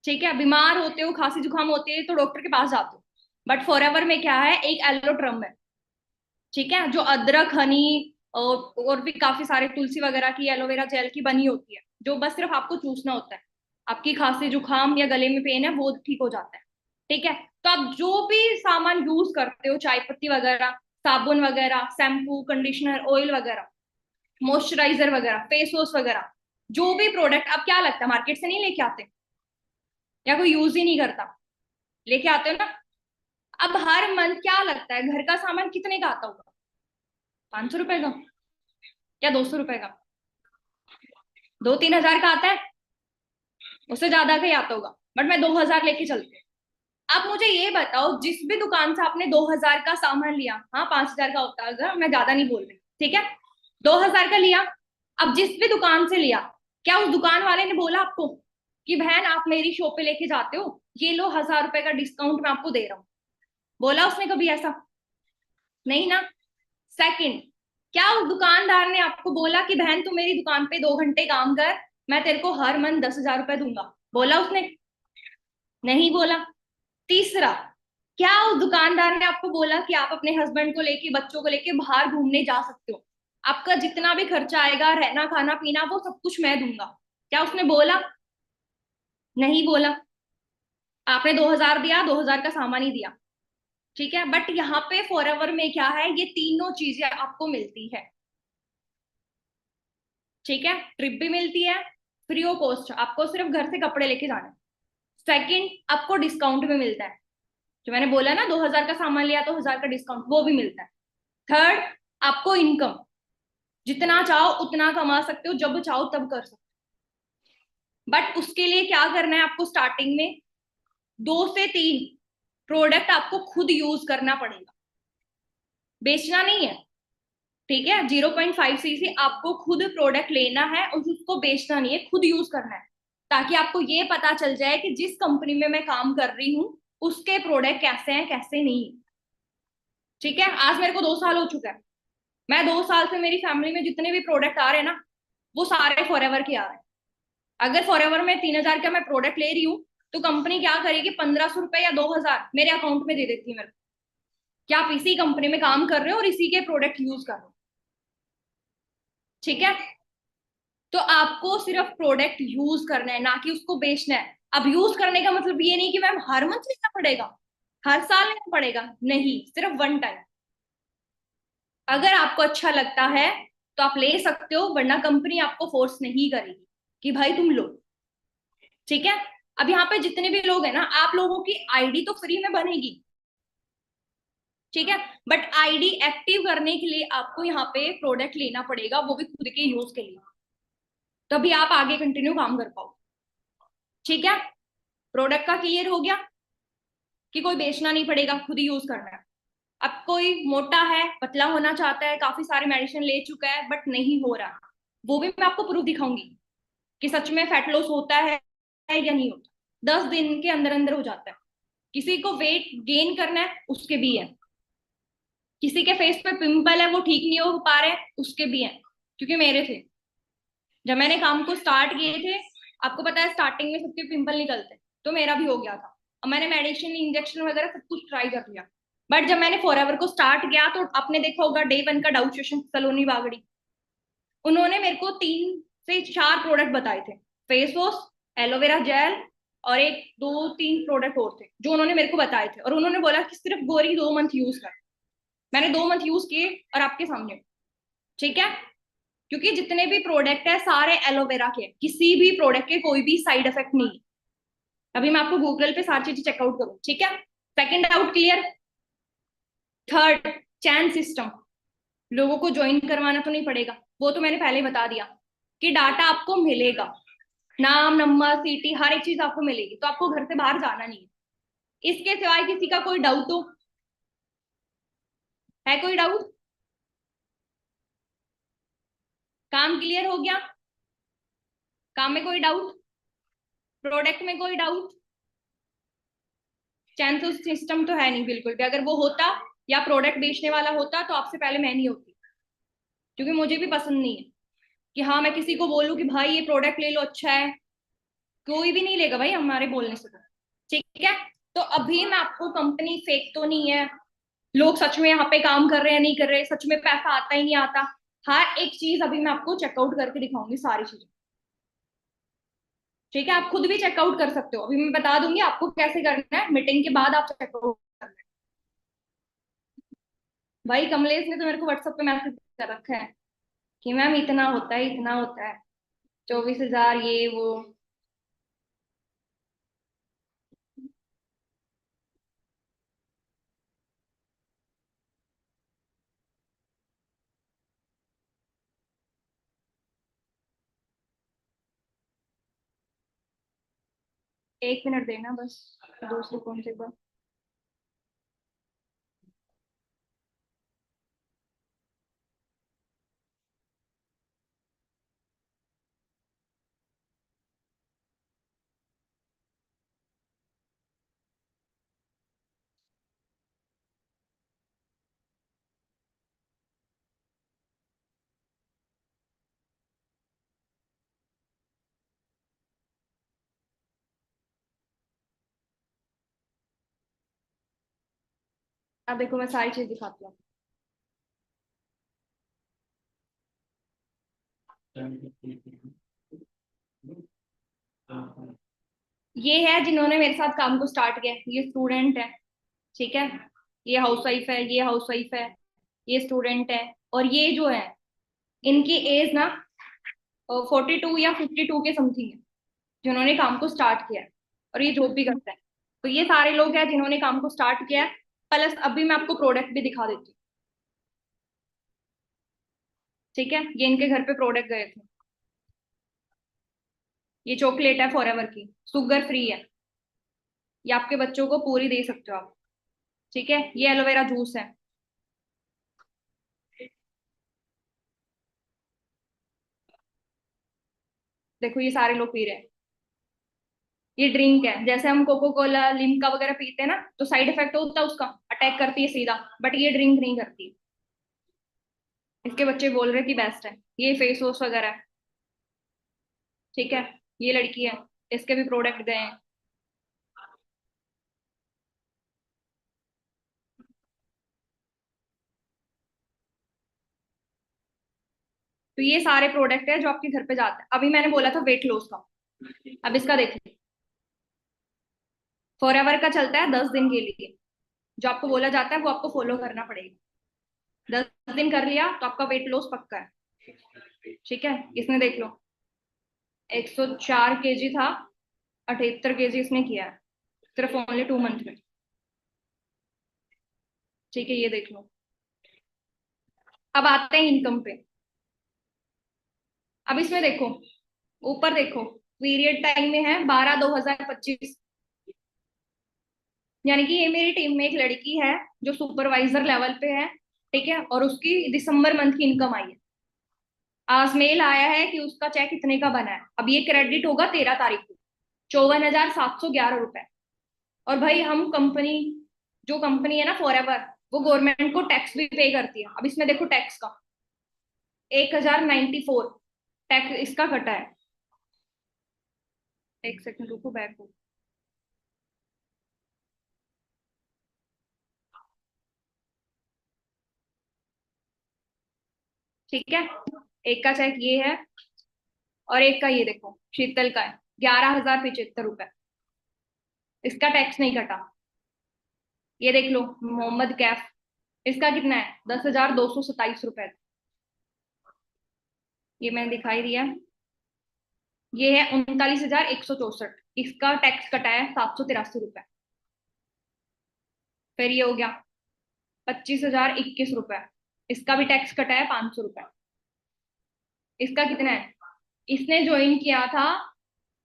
ठीक है। बीमार होते हो, खांसी जुकाम होती है तो डॉक्टर के पास जाते हो। बट फॉरएवर में क्या है, एक एलोट्रम है, ठीक है, जो अदरक, हनी, और भी काफी सारे तुलसी वगैरह की, एलोवेरा जेल की बनी होती है, जो बस सिर्फ आपको चूसना होता है, आपकी खांसी जुकाम या गले में पेन है वो ठीक हो जाता है। ठीक है, तो आप जो भी सामान यूज करते हो, चाय पत्ती वगैरह, साबुन वगैरह, शैम्पू, कंडीशनर, ऑयल वगैरह, मॉइस्चराइजर वगैरह, फेस वॉश वगैरह, जो भी प्रोडक्ट, आप क्या लगता है मार्केट से नहीं लेके आते, या कोई यूज ही नहीं करता, लेके आते हो ना। अब हर मंथ क्या लगता है, घर का सामान कितने का आता होगा? 500 रुपए का या 200 रुपए का? 2-3 हजार का आता है, उससे ज्यादा का ही आता होगा, बट मैं 2 हजार लेके चलती हूँ। आप मुझे ये बताओ, जिस भी दुकान से आपने 2 हजार का सामान लिया, हाँ 5 हजार का होता है, अगर मैं ज्यादा नहीं बोल रही, ठीक है, 2 हजार का लिया, अब जिस भी दुकान से लिया, क्या उस दुकान वाले ने बोला आपको कि बहन आप मेरी शॉप पे लेके जाते हो, ये लो 1000 रुपए का डिस्काउंट मैं आपको दे रहा हूँ? बोला उसने कभी ऐसा? नहीं ना। सेकंड, क्या उस दुकानदार ने आपको बोला कि बहन तू मेरी दुकान पे 2 घंटे काम कर, मैं तेरे को हर मंथ 10,000 रुपए दूंगा? बोला उसने? नहीं बोला। तीसरा, क्या उस दुकानदार ने आपको बोला कि आप अपने हस्बैंड को लेके, बच्चों को लेके बाहर घूमने जा सकते हो, आपका जितना भी खर्चा आएगा, रहना खाना पीना, वो सब कुछ मैं दूंगा? क्या उसने बोला? नहीं बोला। आपने 2 हजार दिया, 2 हजार का सामान ही दिया, ठीक है, बट यहाँ पे फॉरएवर में क्या है, ये तीनों चीजें आपको मिलती है। ठीक है, ट्रिप भी मिलती है फ्री ऑफ कॉस्ट, आपको सिर्फ घर से कपड़े लेके जाना है। सेकंड, आपको डिस्काउंट भी मिलता है, जो मैंने बोला ना 2 हजार का सामान लिया तो 1000 का डिस्काउंट, वो भी मिलता है। थर्ड, आपको इनकम, जितना चाहो उतना कमा सकते हो, जब चाहो तब कर सकते हो, बट उसके लिए क्या करना है आपको, स्टार्टिंग में 2 से 3 प्रोडक्ट आपको खुद यूज करना पड़ेगा, बेचना नहीं है। ठीक है, 0.5 cc आपको खुद प्रोडक्ट लेना है और उसको बेचना नहीं है, खुद यूज करना है, ताकि आपको ये पता चल जाए कि जिस कंपनी में मैं काम कर रही हूँ उसके प्रोडक्ट कैसे हैं कैसे नहीं। ठीक है, आज मेरे को 2 साल हो चुका है, मैं 2 साल से मेरी फैमिली में जितने भी प्रोडक्ट आ रहे हैं ना, वो सारे फॉरएवर के आ रहे हैं। अगर फॉरएवर में 3 हजार का मैं प्रोडक्ट ले रही हूँ, तो कंपनी क्या करेगी, 1500 रुपए या 2 हजार मेरे अकाउंट में दे देती है मेरे को, कि आप इसी कंपनी में काम कर रहे हो और इसी के प्रोडक्ट यूज कर रहे हो। ठीक है, तो आपको सिर्फ प्रोडक्ट यूज करना है, ना कि उसको बेचना है। अब यूज करने का मतलब ये नहीं कि मैम हर मंथ लेना पड़ेगा, हर साल लेना पड़ेगा, नहीं, सिर्फ वन टाइम। अगर आपको अच्छा लगता है तो आप ले सकते हो, वरना कंपनी आपको फोर्स नहीं करेगी कि भाई तुम लो। ठीक है, अब यहाँ पे जितने भी लोग हैं ना, आप लोगों की आईडी तो फ्री में बनेगी, ठीक है, बट आईडी एक्टिव करने के लिए आपको यहाँ पे प्रोडक्ट लेना पड़ेगा, वो भी खुद के यूज के लिए, तभी आप आगे कंटिन्यू काम कर पाओ। ठीक है, प्रोडक्ट का क्लियर हो गया कि कोई बेचना नहीं पड़ेगा, खुद ही यूज करना है। अब कोई मोटा है, पतला होना चाहता है, काफी सारे मेडिसिन ले चुका है बट नहीं हो रहा, वो भी मैं आपको प्रूफ दिखाऊंगी कि सच में फैट लॉस होता है या नहीं होता। 10 दिन के अंदर अंदर हो जाता है। किसी को वेट गेन करना है, उसके भी है। किसी के फेस पे पिंपल है, वो ठीक नहीं हो पा रहे, उसके भी है, क्योंकि मेरे थे। जब मैंने काम को स्टार्ट किए थे, आपको पता है स्टार्टिंग में सबके पिंपल निकलते, तो मेरा भी हो गया था। और मैंने मेडिसिन, इंजेक्शन वगैरह सब कुछ ट्राई कर लिया, बट जब मैंने फॉरएवर को स्टार्ट किया तो आपने देखा होगा डे 1 का डाउट सेशन सलोनी बागड़ी, उन्होंने मेरे को 3 से 4 प्रोडक्ट बताए थे, फेस वॉश, एलोवेरा जेल, और 1-2-3 प्रोडक्ट और थे जो उन्होंने मेरे को बताए थे, और उन्होंने बोला कि सिर्फ गोरी 2 मंथ यूज कर। मैंने 2 मंथ यूज किए और आपके सामने। ठीक है, क्योंकि जितने भी प्रोडक्ट है सारे एलोवेरा के, किसी भी प्रोडक्ट के कोई भी साइड इफेक्ट नहीं है। अभी मैं आपको गूगल पे सारी चीजें चेकआउट करूँ। ठीक है, सेकंड डाउट क्लियर। थर्ड, चैन सिस्टम, लोगों को ज्वाइन करवाना तो नहीं पड़ेगा, वो तो मैंने पहले ही बता दिया कि डाटा आपको मिलेगा, नाम, नंबर, सीटी, हर एक चीज आपको मिलेगी, तो आपको घर से बाहर जाना नहीं है। इसके सिवाय किसी का कोई डाउट हो, है कोई डाउट? काम क्लियर हो गया? काम में कोई डाउट, प्रोडक्ट में कोई डाउट? चैन सिस्टम तो है नहीं बिल्कुल भी, अगर वो होता या प्रोडक्ट बेचने वाला होता तो आपसे पहले मैं नहीं होती, क्योंकि मुझे भी पसंद नहीं है कि हाँ मैं किसी को बोलूं कि भाई ये प्रोडक्ट ले लो अच्छा है, कोई भी नहीं लेगा भाई हमारे बोलने से। ठीक है, तो अभी मैं आपको, कंपनी फेक तो नहीं है, लोग सच में यहाँ पे काम कर रहे हैं नहीं कर रहे, सच में पैसा आता ही नहीं आता, हर एक चीज अभी मैं आपको चेकआउट करके दिखाऊंगी, सारी चीजें। ठीक है, आप खुद भी चेकआउट कर सकते हो, अभी मैं बता दूंगी आपको कैसे करना है, मीटिंग के बाद आप चेकआउट करना है। भाई कमलेश ने तो मेरे को व्हाट्सएप पे मैसेज कर रखा है कि मैम इतना होता है, इतना होता है, 24,000 ये वो। एक मिनट देना बस, दूसरे फोन से एक बार। अब देखो मैं सारी चीज दिखाती हूँ। ये है जिन्होंने मेरे साथ काम को स्टार्ट किया, ये स्टूडेंट है। ठीक है, ये हाउस वाइफ है, ये हाउस वाइफ है, ये स्टूडेंट है, और ये जो है इनकी एज ना 42 या 52 के समथिंग है, जिन्होंने काम को स्टार्ट किया है, और ये जॉब भी करता है। तो ये सारे लोग हैं जिन्होंने काम को स्टार्ट किया है। प्लस अभी मैं आपको प्रोडक्ट भी दिखा देती हूँ। ठीक है, ये इनके घर पे प्रोडक्ट गए थे। ये चॉकलेट है फॉरएवर की, शुगर फ्री है, ये आपके बच्चों को पूरी दे सकते हो आप। ठीक है, ये एलोवेरा जूस है। देखो ये सारे लोग पी रहे हैं। ये ड्रिंक है, जैसे हम कोको कोला लिम्का वगैरह पीते हैं ना, तो साइड इफेक्ट होता है उसका, अटैक करती है सीधा, बट ये ड्रिंक नहीं करती। इसके बच्चे बोल रहे कि बेस्ट है। ये फेस वॉश वगैरह है। ठीक है, ये लड़की है, इसके भी प्रोडक्ट गए हैं। तो ये सारे प्रोडक्ट है जो आपके घर पे जाते हैं। अभी मैंने बोला था वेट लॉस का, अब इसका देखिए। फॉरएवर का चलता है 10 दिन के लिए, जो आपको बोला जाता है वो आपको फॉलो करना पड़ेगा। 10 दिन कर लिया तो आपका वेट लॉस पक्का है। ठीक है, इसने देख लो 104 kg था, 78 kg इसने किया है, सिर्फ ओनली 2 मंथ में। ठीक है, ये देख लो। अब आते हैं इनकम पे। अब इसमें देखो, ऊपर देखो, पीरियड टाइम में है 12/2/2025। यानी कि ये मेरी टीम में एक लड़की है जो सुपरवाइजर लेवल पे है। ठीक है, और उसकी दिसंबर मंथ की इनकम आई है। आज मेल आया है कि उसका चेक इतने का बना है, अब ये क्रेडिट होगा 13 तारीख को, 54,711 रुपए। और भाई हम कंपनी, जो कंपनी है ना फॉरएवर, वो गवर्नमेंट को टैक्स भी पे करती है। अब इसमें देखो टैक्स का 1,094 टैक्स इसका कटा है। एक सेकंड रुको, बैक हो। ठीक है, एक का चेक ये है, और एक का ये देखो शीतल का है, 11,075 रुपए, इसका टैक्स नहीं कटा। ये देख लो मोहम्मद कैफ, इसका कितना है, 10,227 रुपए। ये मैंने दिखाई दिया। ये है 39,164, इसका टैक्स कटा है 783 रुपए। फिर ये हो गया 25,021 रुपए, इसका भी टैक्स कटा है 500 रुपए। इसका कितना है, इसने ज्वाइन किया था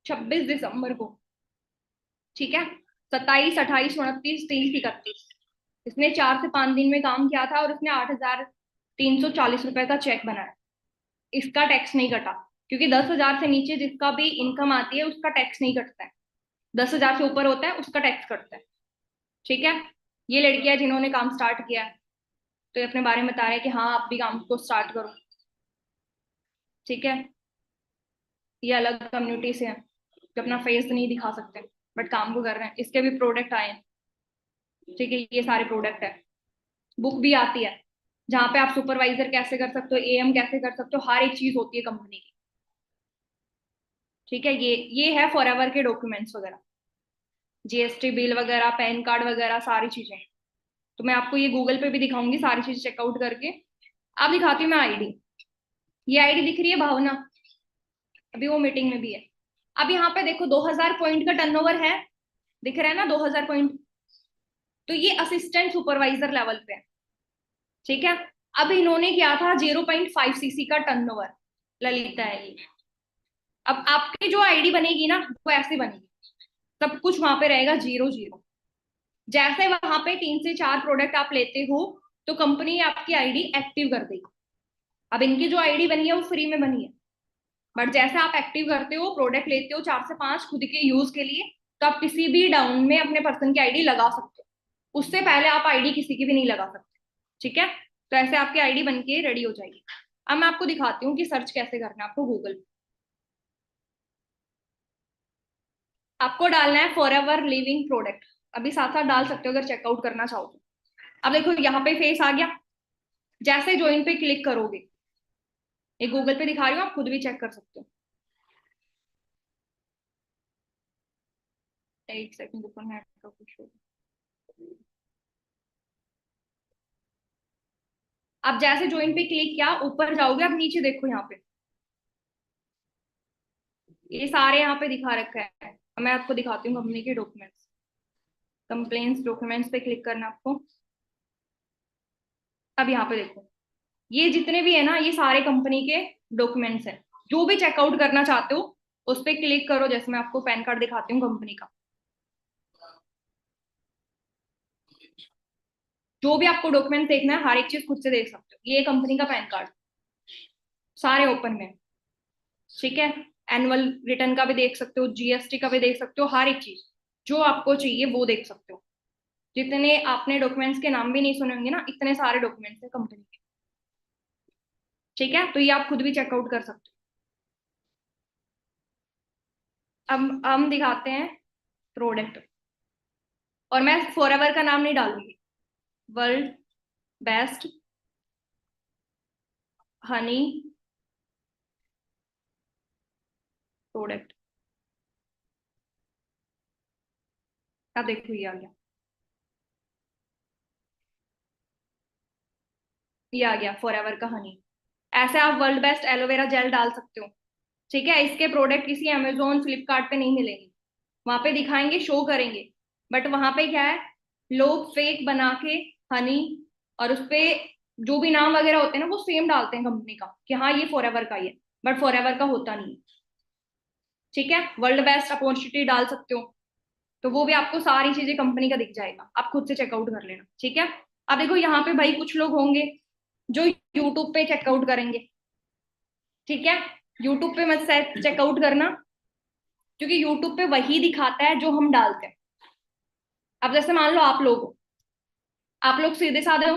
26 दिसंबर को। ठीक है, 27, 28, 29, 30, 31, इसने 4 से 5 दिन में काम किया था, और इसने 8,340 रुपए का चेक बनाया। इसका टैक्स नहीं कटा, क्योंकि 10,000 से नीचे जिसका भी इनकम आती है उसका टैक्स नहीं कटता है। 10,000 से ऊपर होता है उसका टैक्स कटता है। ठीक है, ये लड़कियां जिन्होंने काम स्टार्ट किया है, तो ये अपने बारे में बता रहे हैं कि हाँ आप भी काम को स्टार्ट करो। ठीक है, ये अलग कम्युनिटी से है, जो अपना फेस नहीं दिखा सकते बट काम को कर रहे हैं। इसके भी प्रोडक्ट आए हैं। ठीक है, ये सारे प्रोडक्ट है, बुक भी आती है। जहाँ पे आप सुपरवाइजर कैसे कर सकते हो, एएम कैसे कर सकते हो, हर एक चीज होती है कंपनी की। ठीक है, ये है फॉरएवर के डॉक्यूमेंट्स वगैरह, जीएसटी बिल वगैरह, पैन कार्ड वगैरह, सारी चीजें। तो मैं आपको ये गूगल पे भी दिखाऊंगी सारी चीज चेकआउट करके। अब दिखाती हूँ मैं आईडी। ये आईडी दिख रही है भावना, अभी वो मीटिंग में भी है। अब यहाँ पे देखो 2000 पॉइंट का टर्नओवर है, दिख रहा है ना 2000 पॉइंट। तो ये असिस्टेंट सुपरवाइजर लेवल पे है। ठीक है, अब इन्होंने किया था 0.5 सीसी का टर्नओवर, ललिता है ये। अब आपकी जो आईडी बनेगी ना वो ऐसे बनेगी, सब कुछ वहां पे रहेगा 0 0। जैसे वहां पे 3 से 4 प्रोडक्ट आप लेते हो तो कंपनी आपकी आईडी एक्टिव कर देगी। अब इनकी जो आईडी बनी है वो फ्री में बनी है, बट जैसे आप एक्टिव करते हो, प्रोडक्ट लेते हो 4 से 5 खुद के यूज के लिए, तो आप किसी भी डाउन में अपने पर्सन की आईडी लगा सकते हो। उससे पहले आप आईडी किसी की भी नहीं लगा सकते। ठीक है, तो ऐसे आपकी आईडी बन के रेडी हो जाएगी। अब मैं आपको दिखाती हूँ कि सर्च कैसे करना है आपको गूगल पे। आपको डालना है फॉर एवर लिविंग प्रोडक्ट, अभी साथ साथ डाल सकते हो अगर चेकआउट करना चाहो तो। अब देखो यहाँ पे फेस आ गया, जैसे ज्वाइन पे क्लिक करोगे, ये गूगल पे दिखा रही हूँ, आप खुद भी चेक कर सकते हो। एक सेकंड रुको, नेट का कुछ हो। अब जैसे ज्वाइन पे क्लिक किया, ऊपर जाओगे, अब नीचे देखो यहाँ पे ये सारे यहाँ पे दिखा रखा है। अब मैं आपको दिखाती हूँ कंपनी के डॉक्यूमेंट्स। कंप्लेंट्स डॉक्यूमेंट्स पे क्लिक करना आपको। अब यहाँ पे देखो, ये जितने भी है ना, ये सारे कंपनी के डॉक्यूमेंट्स हैं। जो भी चेकआउट करना चाहते हो उस पर क्लिक करो। जैसे मैं आपको पैन कार्ड दिखाती हूँ कंपनी का, जो भी आपको डॉक्यूमेंट देखना है हर एक चीज खुद से देख सकते हो। ये कंपनी का पैन कार्ड सारे ओपन में। ठीक है, एनुअल रिटर्न का भी देख सकते हो, जीएसटी का भी देख सकते हो, हर एक चीज जो आपको चाहिए वो देख सकते हो। जितने आपने डॉक्यूमेंट्स के नाम भी नहीं सुने होंगे ना, इतने सारे डॉक्यूमेंट्स है कंपनी के। ठीक है, तो ये आप खुद भी चेकआउट कर सकते हो। अब हम दिखाते हैं प्रोडक्ट, और मैं फॉरएवर का नाम नहीं डालूंगी, वर्ल्ड बेस्ट हनी प्रोडक्ट। अब देखो ये आ गया, ये आ गया फॉरएवर का हनी। ऐसे आप वर्ल्ड बेस्ट एलोवेरा जेल डाल सकते हो। ठीक है, इसके प्रोडक्ट किसी अमेजोन फ्लिपकार्ट पे नहीं मिलेंगे, वहां पे दिखाएंगे, शो करेंगे, बट वहां पे क्या है, लोग फेक बना के हनी और उसपे जो भी नाम वगैरह होते हैं ना वो सेम डालते हैं कंपनी का कि हाँ ये फॉरएवर का ही है, बट फॉरएवर का होता नहीं है। ठीक है, वर्ल्ड बेस्ट अपॉर्चुनिटी डाल सकते हो, तो वो भी आपको सारी चीजें कंपनी का दिख जाएगा, आप खुद से चेकआउट कर लेना। ठीक है, अब देखो यहाँ पे भाई कुछ लोग होंगे जो यूट्यूब पे चेकआउट करेंगे। ठीक है, यूट्यूब पे मत चेकआउट करना, क्योंकि यूट्यूब पे वही दिखाता है जो हम डालते हैं। अब जैसे मान लो आप लोग सीधे साधे हो,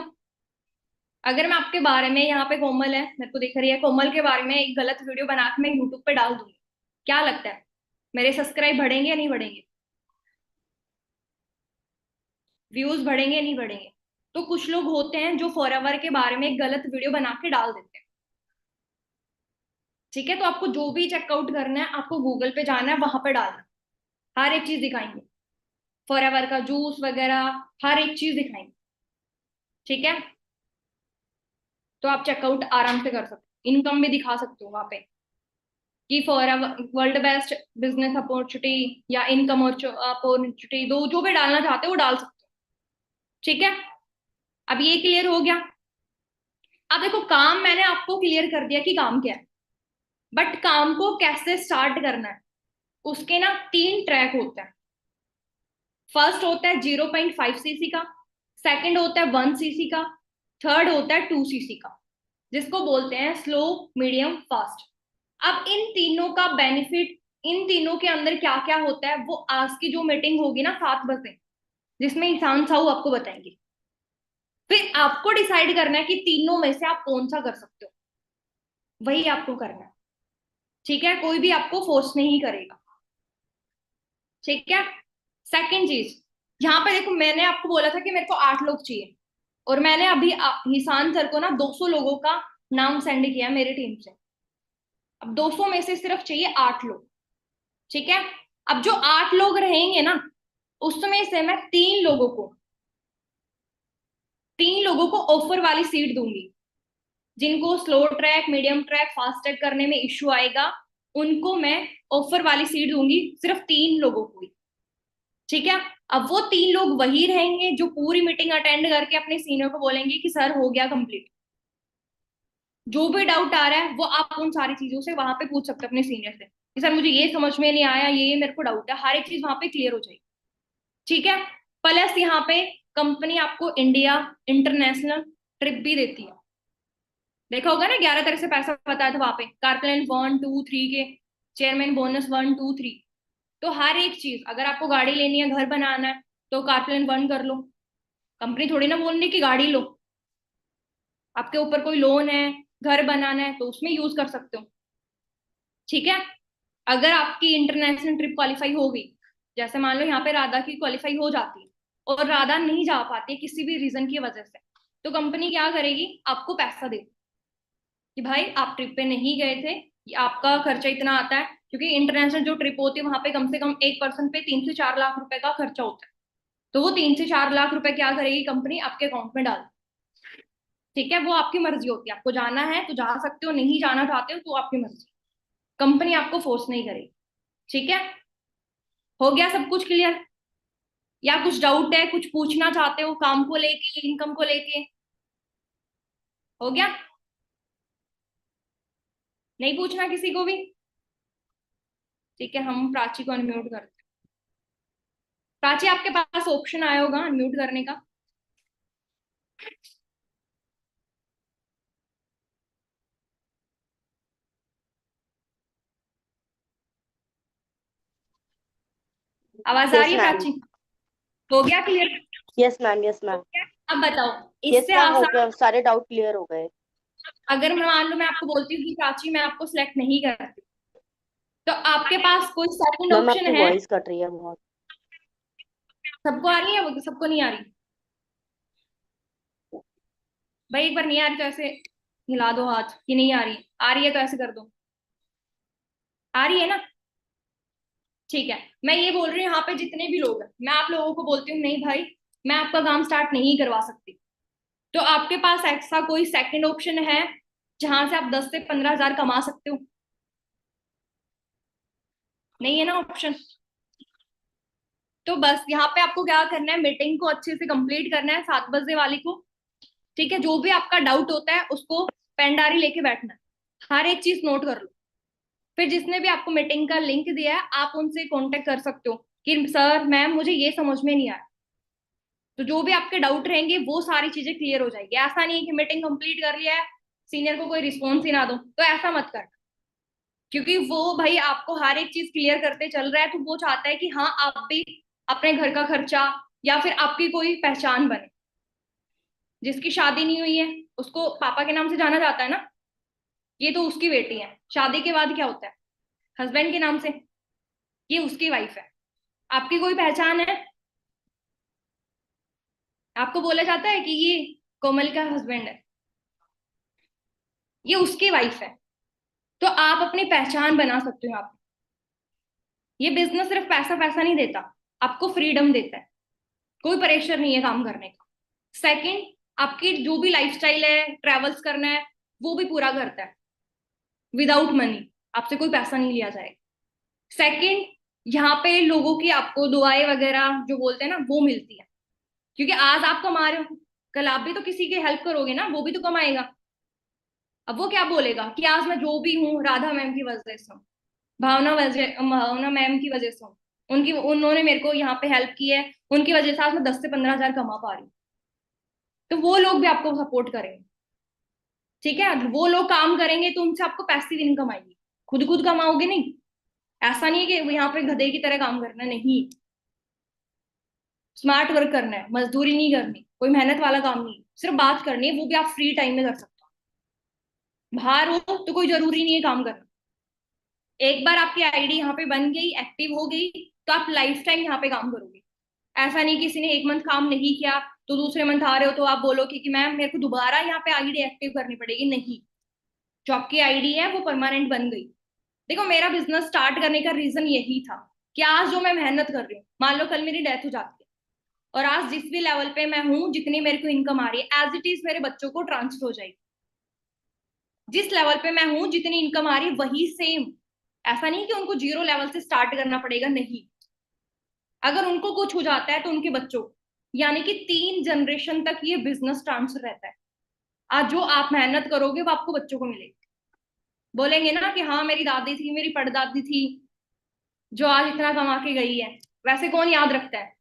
अगर मैं आपके बारे में, यहाँ पे कोमल है मेरे को दिख रही है, कोमल के बारे में एक गलत वीडियो बना के मैं यूट्यूब पे डाल दूंगी, क्या लगता है मेरे सब्सक्राइब बढ़ेंगे या नहीं बढ़ेंगे, व्यूज बढ़ेंगे या नहीं बढ़ेंगे? तो कुछ लोग होते हैं जो फॉरएवर के बारे में एक गलत वीडियो बना के डाल देते हैं। ठीक है, तो आपको जो भी चेकआउट करना है आपको गूगल पे जाना है, वहां पे डालना, हर एक चीज दिखाएंगे, फॉरएवर का जूस वगैरह हर एक चीज दिखाएंगे। ठीक है, तो आप चेकआउट आराम से कर सकते हो, इनकम भी दिखा सकते हो वहां पे कि for world best business opportunity या इनकम अपॉर्चुनिटी, दो जो भी डालना चाहते हो वो डाल सकते हो। ठीक है, अब ये क्लियर हो गया। अब देखो काम मैंने आपको क्लियर कर दिया कि काम क्या है, बट काम को कैसे स्टार्ट करना है उसके ना 3 ट्रैक होते हैं। फर्स्ट होता है 0.5 सीसी का, सेकंड होता है 1 सीसी का, थर्ड होता है 2 सीसी का, जिसको बोलते हैं स्लो मीडियम फास्ट। अब इन तीनों का बेनिफिट, इन तीनों के अंदर क्या क्या होता है वो आज की जो मीटिंग होगी ना 7 बजे, जिसमें इंसान साहू आपको बताएंगे। फिर आपको डिसाइड करना है कि तीनों में से आप कौन सा कर सकते हो, वही आपको करना है। ठीक है, कोई भी आपको फोर्स नहीं करेगा। ठीक है, सेकंड चीज, यहाँ पे देखो मैंने आपको बोला था कि मेरे को 8 लोग चाहिए, और मैंने अभी हिसान सर को ना 200 लोगों का नाम सेंड किया मेरी टीम से। अब 200 में से सिर्फ चाहिए 8 लोग, ठीक है। अब जो 8 लोग रहेंगे ना, उसमें से मैं 3 लोगों को ऑफर वाली सीट दूंगी। जिनको slow track, medium track, fast track करने में इश्यू आएगा, उनको मैं ऑफर वाली सीट दूंगी, सिर्फ 3 लोगों को ही, ठीक है। अब वो 3 लोग वही रहेंगे जो पूरी मीटिंग अटेंड करके अपने सीनियर को बोलेंगे कि सर हो गया कंप्लीट। जो भी डाउट आ रहा है वो आप उन सारी चीजों से वहां पे पूछ सकते हो अपने सीनियर से कि सर मुझे ये समझ में नहीं आया, ये मेरे को डाउट है। हर एक चीज वहां पे क्लियर हो जाएगी, ठीक है। प्लस यहाँ पे कंपनी आपको इंडिया इंटरनेशनल ट्रिप भी देती है। देखा होगा ना 11 तरह से पैसा बताया था वहां पे, कारप्लेन 1 2 3 के चेयरमैन बोनस 1 2 3। तो हर एक चीज, अगर आपको गाड़ी लेनी है, घर बनाना है, तो कारप्लेन 1 कर लो। कंपनी थोड़ी ना बोल रही कि गाड़ी लो। आपके ऊपर कोई लोन है, घर बनाना है, तो उसमें यूज कर सकते हो, ठीक है। अगर आपकी इंटरनेशनल ट्रिप क्वालिफाई हो गई, जैसे मान लो यहाँ पे राधा की क्वालिफाई हो जाती है और राधा नहीं जा पाती है किसी भी रीजन की वजह से, तो कंपनी क्या करेगी, आपको पैसा देगी कि भाई आप ट्रिप पे नहीं गए थे, ये आपका खर्चा इतना आता है। क्योंकि इंटरनेशनल जो ट्रिप होती है वहां पे कम से कम एक पर्सन पे 3 से 4 लाख रुपए का खर्चा होता है। तो वो 3 से 4 लाख रुपए क्या करेगी कंपनी, आपके अकाउंट में डाल, ठीक है। वो आपकी मर्जी होती है, आपको जाना है तो जा सकते हो, नहीं जाना चाहते हो तो आपकी मर्जी, कंपनी आपको फोर्स नहीं करेगी, ठीक है। हो गया सब कुछ क्लियर? या कुछ डाउट है, कुछ पूछना चाहते हो काम को लेके, इनकम को लेके? हो गया? नहीं पूछना किसी को भी? ठीक है, हम प्राची को अनम्यूट करते हैं। प्राची आपके पास ऑप्शन आया होगा अनम्यूट करने का। आवाज आ यस रही है मैम। प्राची? हो गया clear? Yes ma'am, yes ma'am. अब बताओ, यस इससे मैम, हो आसान। गया, सारे डाउट क्लियर हो गए। अगर मैं मान लो मैं आपको बोलती हूँ कि प्राची मैं आपको सिलेक्ट नहीं करती, तो आपके पास कोई सेकंड मैम ऑप्शन आपकी है? वॉइस कट रही है बहुत। सबको आ रही है, वो सबको नहीं आ रही? भाई एक बार नहीं आ रही तो ऐसे हिला दो हाथ कि नहीं आ रही, आ रही है तो ऐसे कर दो। आ रही है ना? ठीक है। मैं ये बोल रही हूँ यहाँ पे जितने भी लोग हैं, मैं आप लोगों को बोलती हूँ नहीं भाई, मैं आपका काम स्टार्ट नहीं करवा सकती। तो आपके पास ऐसा कोई सेकंड ऑप्शन है जहां से आप 10 से 15 हजार कमा सकते हो? नहीं है ना ऑप्शन? तो बस यहाँ पे आपको क्या करना है, मीटिंग को अच्छे से कंप्लीट करना है 7 बजे वाली को, ठीक है। जो भी आपका डाउट होता है उसको पेन डायरी लेके बैठना है, हर एक चीज नोट कर लो। फिर जिसने भी आपको मीटिंग का लिंक दिया है आप उनसे कांटेक्ट कर सकते हो कि सर मैम मुझे ये समझ में नहीं आया। तो जो भी आपके डाउट रहेंगे वो सारी चीजें क्लियर हो जाएगी। ऐसा नहीं है कि मीटिंग कंप्लीट कर लिया है, सीनियर को कोई रिस्पॉन्स ही ना दो, तो ऐसा मत करना। क्योंकि वो भाई आपको हर एक चीज क्लियर करते चल रहा है, तो वो चाहता है कि हाँ आप भी अपने घर का खर्चा या फिर आपकी कोई पहचान बने। जिसकी शादी नहीं हुई है उसको पापा के नाम से जाना जाता है ना, ये तो उसकी बेटी है। शादी के बाद क्या होता है, हस्बैंड के नाम से, ये उसकी वाइफ है। आपकी कोई पहचान है? आपको बोला जाता है कि ये कोमल का हस्बैंड है, ये उसकी वाइफ है। तो आप अपनी पहचान बना सकते हो। आप, ये बिजनेस सिर्फ पैसा पैसा नहीं देता, आपको फ्रीडम देता है, कोई प्रेशर नहीं है काम करने का। सेकंड, आपकी जो भी लाइफस्टाइल है, ट्रेवल्स करना है, वो भी पूरा करता है विदाउट मनी, आपसे कोई पैसा नहीं लिया जाएगा। सेकंड, यहाँ पे लोगों की आपको दुआएं वगैरह जो बोलते हैं ना वो मिलती है, क्योंकि आज आप कमा रहे हो, कल आप भी तो किसी की हेल्प करोगे ना, वो भी तो कमाएगा। अब वो क्या बोलेगा कि आज मैं जो भी हूँ राधा मैम की वजह से हूँ, भावना मैम की वजह से हूँ, उनकी उन्होंने मेरे को यहाँ पे हेल्प की है, उनकी वजह से आज मैं 10 से 15 हजार कमा पा रही हूँ। तो वो लोग भी आपको सपोर्ट करेंगे, ठीक है। वो लोग काम करेंगे तो उनसे आपको पैसिव इनकम आएगी, खुद खुद कमाओगे नहीं। ऐसा नहीं है कि यहाँ पे गधे की तरह काम करना, नहीं। स्मार्ट वर्क करना है, मजदूरी नहीं करनी, कोई मेहनत वाला काम नहीं, सिर्फ बात करनी है, वो भी आप फ्री टाइम में कर सकते हो। बाहर हो तो कोई जरूरी नहीं है काम करना। एक बार आपकी आईडी यहाँ पे बन गई, एक्टिव हो गई, तो आप लाइफ टाइम यहाँ पे काम करोगे। ऐसा नहीं किसी ने एक मंथ काम नहीं किया तो दूसरे मंथ आ रहे हो तो आप बोलो कि मैम मेरे को दोबारा यहाँ पे आईडी एक्टिव करनी पड़ेगी। नहीं, जो आपकी आईडी है वो परमानेंट बन गई। देखो, मेरा बिजनेस स्टार्ट करने का रीजन यही था कि आज जो मैं मेहनत कर रही हूँ, मान लो कल मेरी डेथ हो जाती है और आज जिस भी लेवल पे मैं हूँ, जितनी मेरे को इनकम आ रही है, एज इट इज मेरे बच्चों को ट्रांसफर हो जाएगी। जिस लेवल पे मैं हूँ, जितनी इनकम आ रही है, वही सेम। ऐसा नहीं कि उनको जीरो लेवल से स्टार्ट करना पड़ेगा, नहीं। अगर उनको कुछ हो जाता है तो उनके बच्चों, यानी कि 3 जनरेशन तक ये बिजनेस ट्रांसफर रहता है। आज जो आप मेहनत करोगे वो आपको बच्चों को मिलेगी। बोलेंगे ना कि हाँ मेरी दादी थी, मेरी परदादी थी जो आज इतना कमा के गई है। वैसे कौन याद रखता है?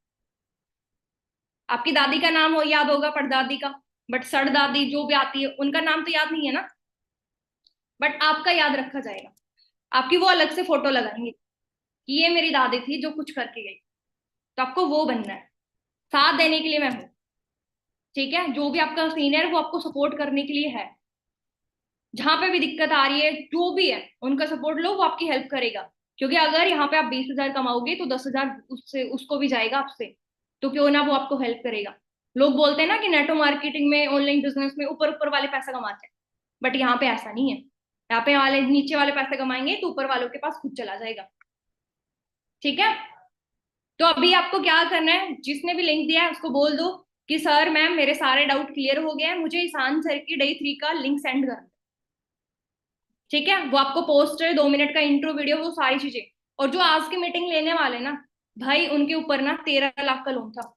आपकी दादी का नाम हो याद होगा, परदादी का, बट सड़दादी जो भी आती है उनका नाम तो याद नहीं है ना। बट आपका याद रखा जाएगा। आपकी वो अलग से फोटो लगाएंगे कि ये मेरी दादी थी जो कुछ करके गई। तो आपको वो बनना है। साथ देने के लिए मैं हूं, ठीक है। जो भी आपका सीनियर वो आपको सपोर्ट करने के लिए है। जहां पे भी दिक्कत आ रही है, जो भी है, उनका सपोर्ट लो, वो आपकी हेल्प करेगा। क्योंकि अगर यहाँ पे आप 20,000 कमाओगे तो 10,000 उससे उसको भी जाएगा आपसे, तो क्यों ना वो आपको हेल्प करेगा। लोग बोलते हैं ना कि नेटो मार्केटिंग में, ऑनलाइन बिजनेस में ऊपर ऊपर वाले पैसा कमाते हैं, बट यहाँ पे ऐसा नहीं है। यहाँ पे वाले नीचे वाले पैसे कमाएंगे तो ऊपर वालों के पास खुद चला जाएगा, ठीक है। तो अभी आपको क्या करना है, जिसने भी लिंक दिया है उसको बोल दो कि सर मैम मेरे सारे डाउट क्लियर हो गए हैं, मुझे ईशान सर की डे 3 का लिंक सेंड कर दो, ठीक है। वो आपको पोस्टर, 2 मिनट का इंट्रो वीडियो, वो सारी चीजें। और जो आज की मीटिंग लेने वाले ना भाई, उनके ऊपर ना 13 लाख का लोन था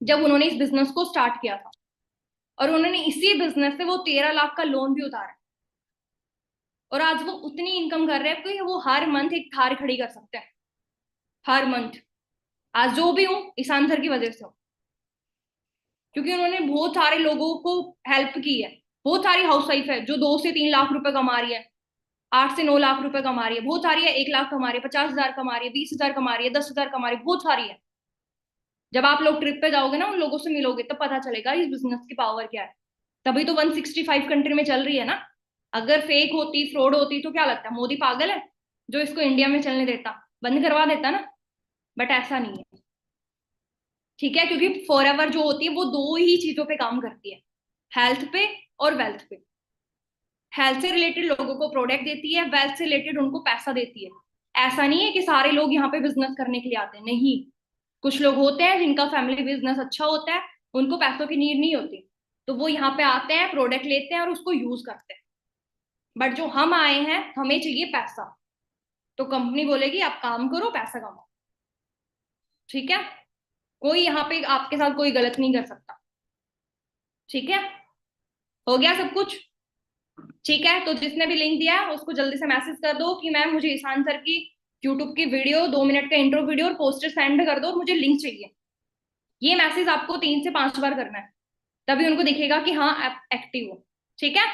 जब उन्होंने इस बिजनेस को स्टार्ट किया था, और उन्होंने इसी बिजनेस से वो 13 लाख का लोन भी उतारा, और आज वो उतनी इनकम कर रहे हैं कि वो हर मंथ एक थार खड़ी कर सकते हैं, हर मंथ। आज जो भी हूँ ईशान सर की वजह से हूँ, क्योंकि उन्होंने बहुत सारे लोगों को हेल्प की है। बहुत सारी हाउस वाइफ है जो 2 से 3 लाख रुपए कमा रही है, 8 से 9 लाख रुपए कमा रही है, बहुत सारी है 1 लाख कमा रही है, 50,000 कमा रही है, 20,000 कमा रही है, 10,000 कमा रही है, बहुत सारी है। जब आप लोग ट्रिप पे जाओगे ना, उन लोगों से मिलोगे, तब पता चलेगा इस बिजनेस की पावर क्या है। तभी तो 165 कंट्री में चल रही है ना। अगर फेक होती, फ्रॉड होती, तो क्या लगता है मोदी पागल है जो इसको इंडिया में चलने देता, बंद करवा देता ना। बट ऐसा नहीं है, ठीक है। क्योंकि फॉरएवर जो होती है वो 2 ही चीजों पे काम करती है, हेल्थ पे और वेल्थ पे। हेल्थ से रिलेटेड लोगों को प्रोडक्ट देती है, वेल्थ से रिलेटेड उनको पैसा देती है। ऐसा नहीं है कि सारे लोग यहाँ पे बिजनेस करने के लिए आते हैं, नहीं। कुछ लोग होते हैं जिनका फैमिली बिजनेस अच्छा होता है, उनको पैसों की नीड नहीं होती, तो वो यहाँ पे आते हैं, प्रोडक्ट लेते हैं और उसको यूज करते हैं। बट जो हम आए हैं, हमें चाहिए पैसा, तो कंपनी बोलेगी आप काम करो, पैसा कमाओ, ठीक है। कोई यहाँ पे आपके साथ कोई गलत नहीं कर सकता, ठीक है। हो गया सब कुछ, ठीक है। तो जिसने भी लिंक दिया है उसको जल्दी से मैसेज कर दो कि मैम मुझे ईशान सर की यूट्यूब की वीडियो, 2 मिनट का इंट्रो वीडियो और पोस्टर सेंड कर दो और मुझे लिंक चाहिए। ये मैसेज आपको 3 से 5 बार करना है, तभी उनको दिखेगा कि हाँ आप एक्टिव हो, ठीक है।